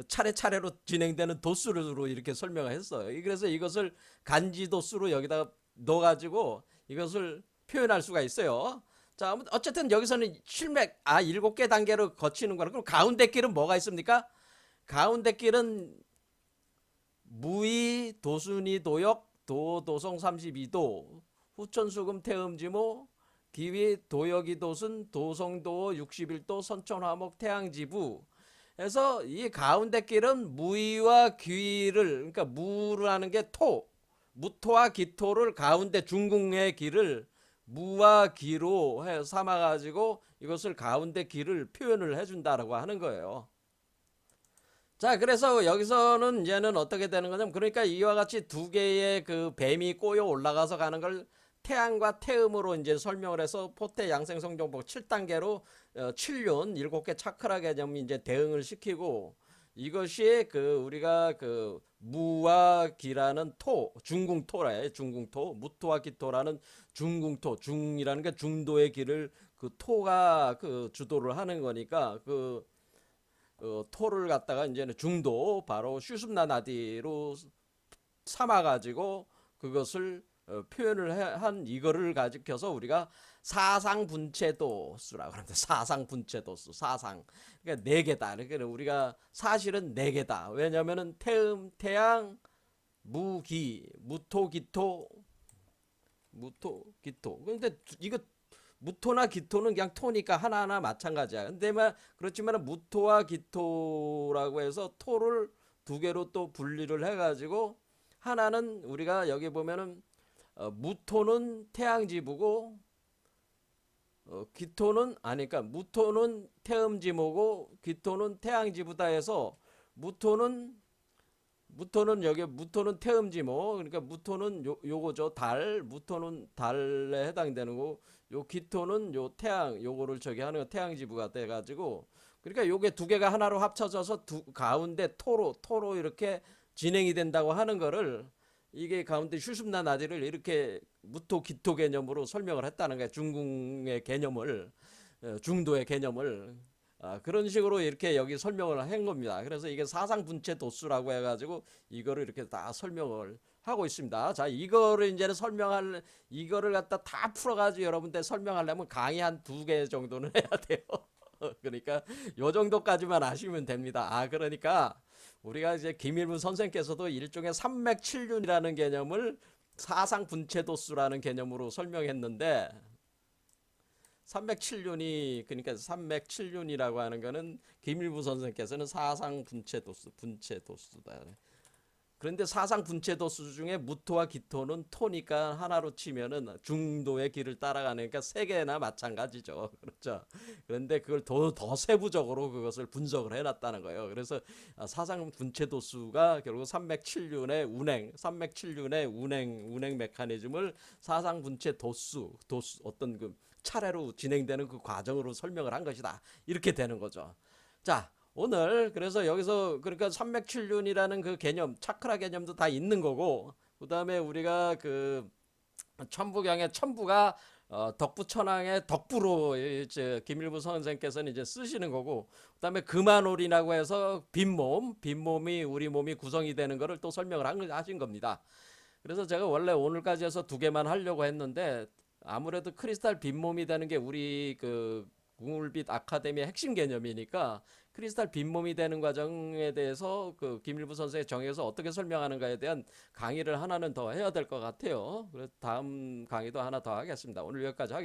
차례차례로 진행되는 도수로 이렇게 설명을 했어요. 그래서 이것을 간지도수로 여기다가 넣어가지고 이것을 표현할 수가 있어요. 자, 어쨌든 여기서는 7개 단계로 거치는 거는, 그럼 가운데 길은 뭐가 있습니까? 가운데 길은 무의, 도순이, 도역, 도송 32도, 후천수금, 태음지모, 기위, 도역이, 도순, 도성도 61도, 선천화목, 태양지부. 그래서 이 가운데 길은 무의와 기위를, 그러니까 무라는 게 무토와 기토를 가운데 중궁의 길을 무와 기로 삼아가지고 이것을 가운데 길을 표현을 해준다라고 하는 거예요. 자, 그래서 여기서는 이제는 어떻게 되는 거냐면, 그러니까 이와 같이 두 개의 그 뱀이 꼬여 올라가서 가는 걸 태양과 태음으로 이제 설명을 해서 포테 양생 성종복 7단계로 7륜 7개 차크라 개념이 이제 대응을 시키고, 이것이 우리가 무와 기라는 중궁토래. 중궁토, 무토와 기토라는 중궁토, 중이라는 게 중도의 기를 토가 주도를 하는 거니까 토를 갖다가 이제는 중도, 바로 슈숨나 나디로 삼아가지고 그것을 표현을 한 이거를 가지켜서 우리가 사상분체도수라고 합니다. 사상분체도수, 사상. 그러니까 4개다. 그러니까 우리가 사실은 4개다. 왜냐면은 태음, 태양, 무기, 무토, 기토. 근데 이거 무토나 기토는 그냥 토니까 하나하나 마찬가지야. 근데 그렇지만 무토와 기토라고 해서 토를 2개로 또 분리를 해가지고, 하나는 우리가 여기 보면은 무토는 태양지부고, 기토는 아니까 무토는 태음지모고 기토는 태양지부다 해서, 무토는 태음지모, 그러니까 무토는 요거죠. 달, 무토는 달에 해당되는 거, 요 기토는 요 태양, 요거를 하는 태양지부가 돼 가지고, 그러니까 요게 2개가 하나로 합쳐져서 가운데 토로 이렇게 진행이 된다고 하는 거를, 이게 가운데 슈숨나 나디를 이렇게 무토 기토 개념으로 설명을 했다는 거예요. 중궁의 개념을, 중도의 개념을 그런 식으로 이렇게 여기 설명을 한 겁니다. 그래서 이게 사상분체 도수라고 해가지고 이거를 이렇게 다 설명을 하고 있습니다. 자, 이거를 이제는 이거를 갖다 다 풀어가지고 여러분들 설명하려면 강의 한 2개 정도는 해야 돼요. 그러니까 요 정도까지만 아시면 됩니다. 그러니까 우리가 이제 김일문 선생께서도 일종의 삼맥칠륜이라는 개념을 사상분체도수라는 개념으로 설명했는데, 그러니까 삼맥칠륜이라고 하는 거는 김일문 선생께서는 분체도수다. 그런데 사상분체도수 중에 무토와 기토는 토니까 하나로 치면은 중도의 길을 따라가니까 3개나 마찬가지죠. 그렇죠. 그런데 그걸 더 세부적으로 그것을 분석을 해놨다는 거예요. 그래서 사상분체도수가 결국 삼맥칠륜의 운행 메커니즘을 사상분체도수, 어떤 차례로 진행되는 그 과정으로 설명을 한 것이다. 이렇게 되는 거죠. 자, 오늘 그래서 여기서 그러니까 삼맥칠륜이라는 그 개념, 차크라 개념도 다 있는 거고, 그 다음에 우리가 천부경의 천부가 덕부천왕의 덕부로 이제 김일부 선생께서는 이제 쓰시는 거고, 그다음에 금한올이라고 해서 빈몸이 우리 몸이 구성이 되는 거를 또 설명을 하신 겁니다. 그래서 제가 원래 오늘까지 해서 두 개만 하려고 했는데, 아무래도 크리스탈 빈몸이 되는 게 우리 그 궁울빛 아카데미의 핵심 개념이니까, 크리스탈 빈몸이 되는 과정에 대해서 그 김일부 선생의 정의에서 어떻게 설명하는가에 대한 강의를 하나는 더 해야 될 것 같아요. 그래서 다음 강의도 하나 더 하겠습니다. 오늘 여기까지 하겠습니다.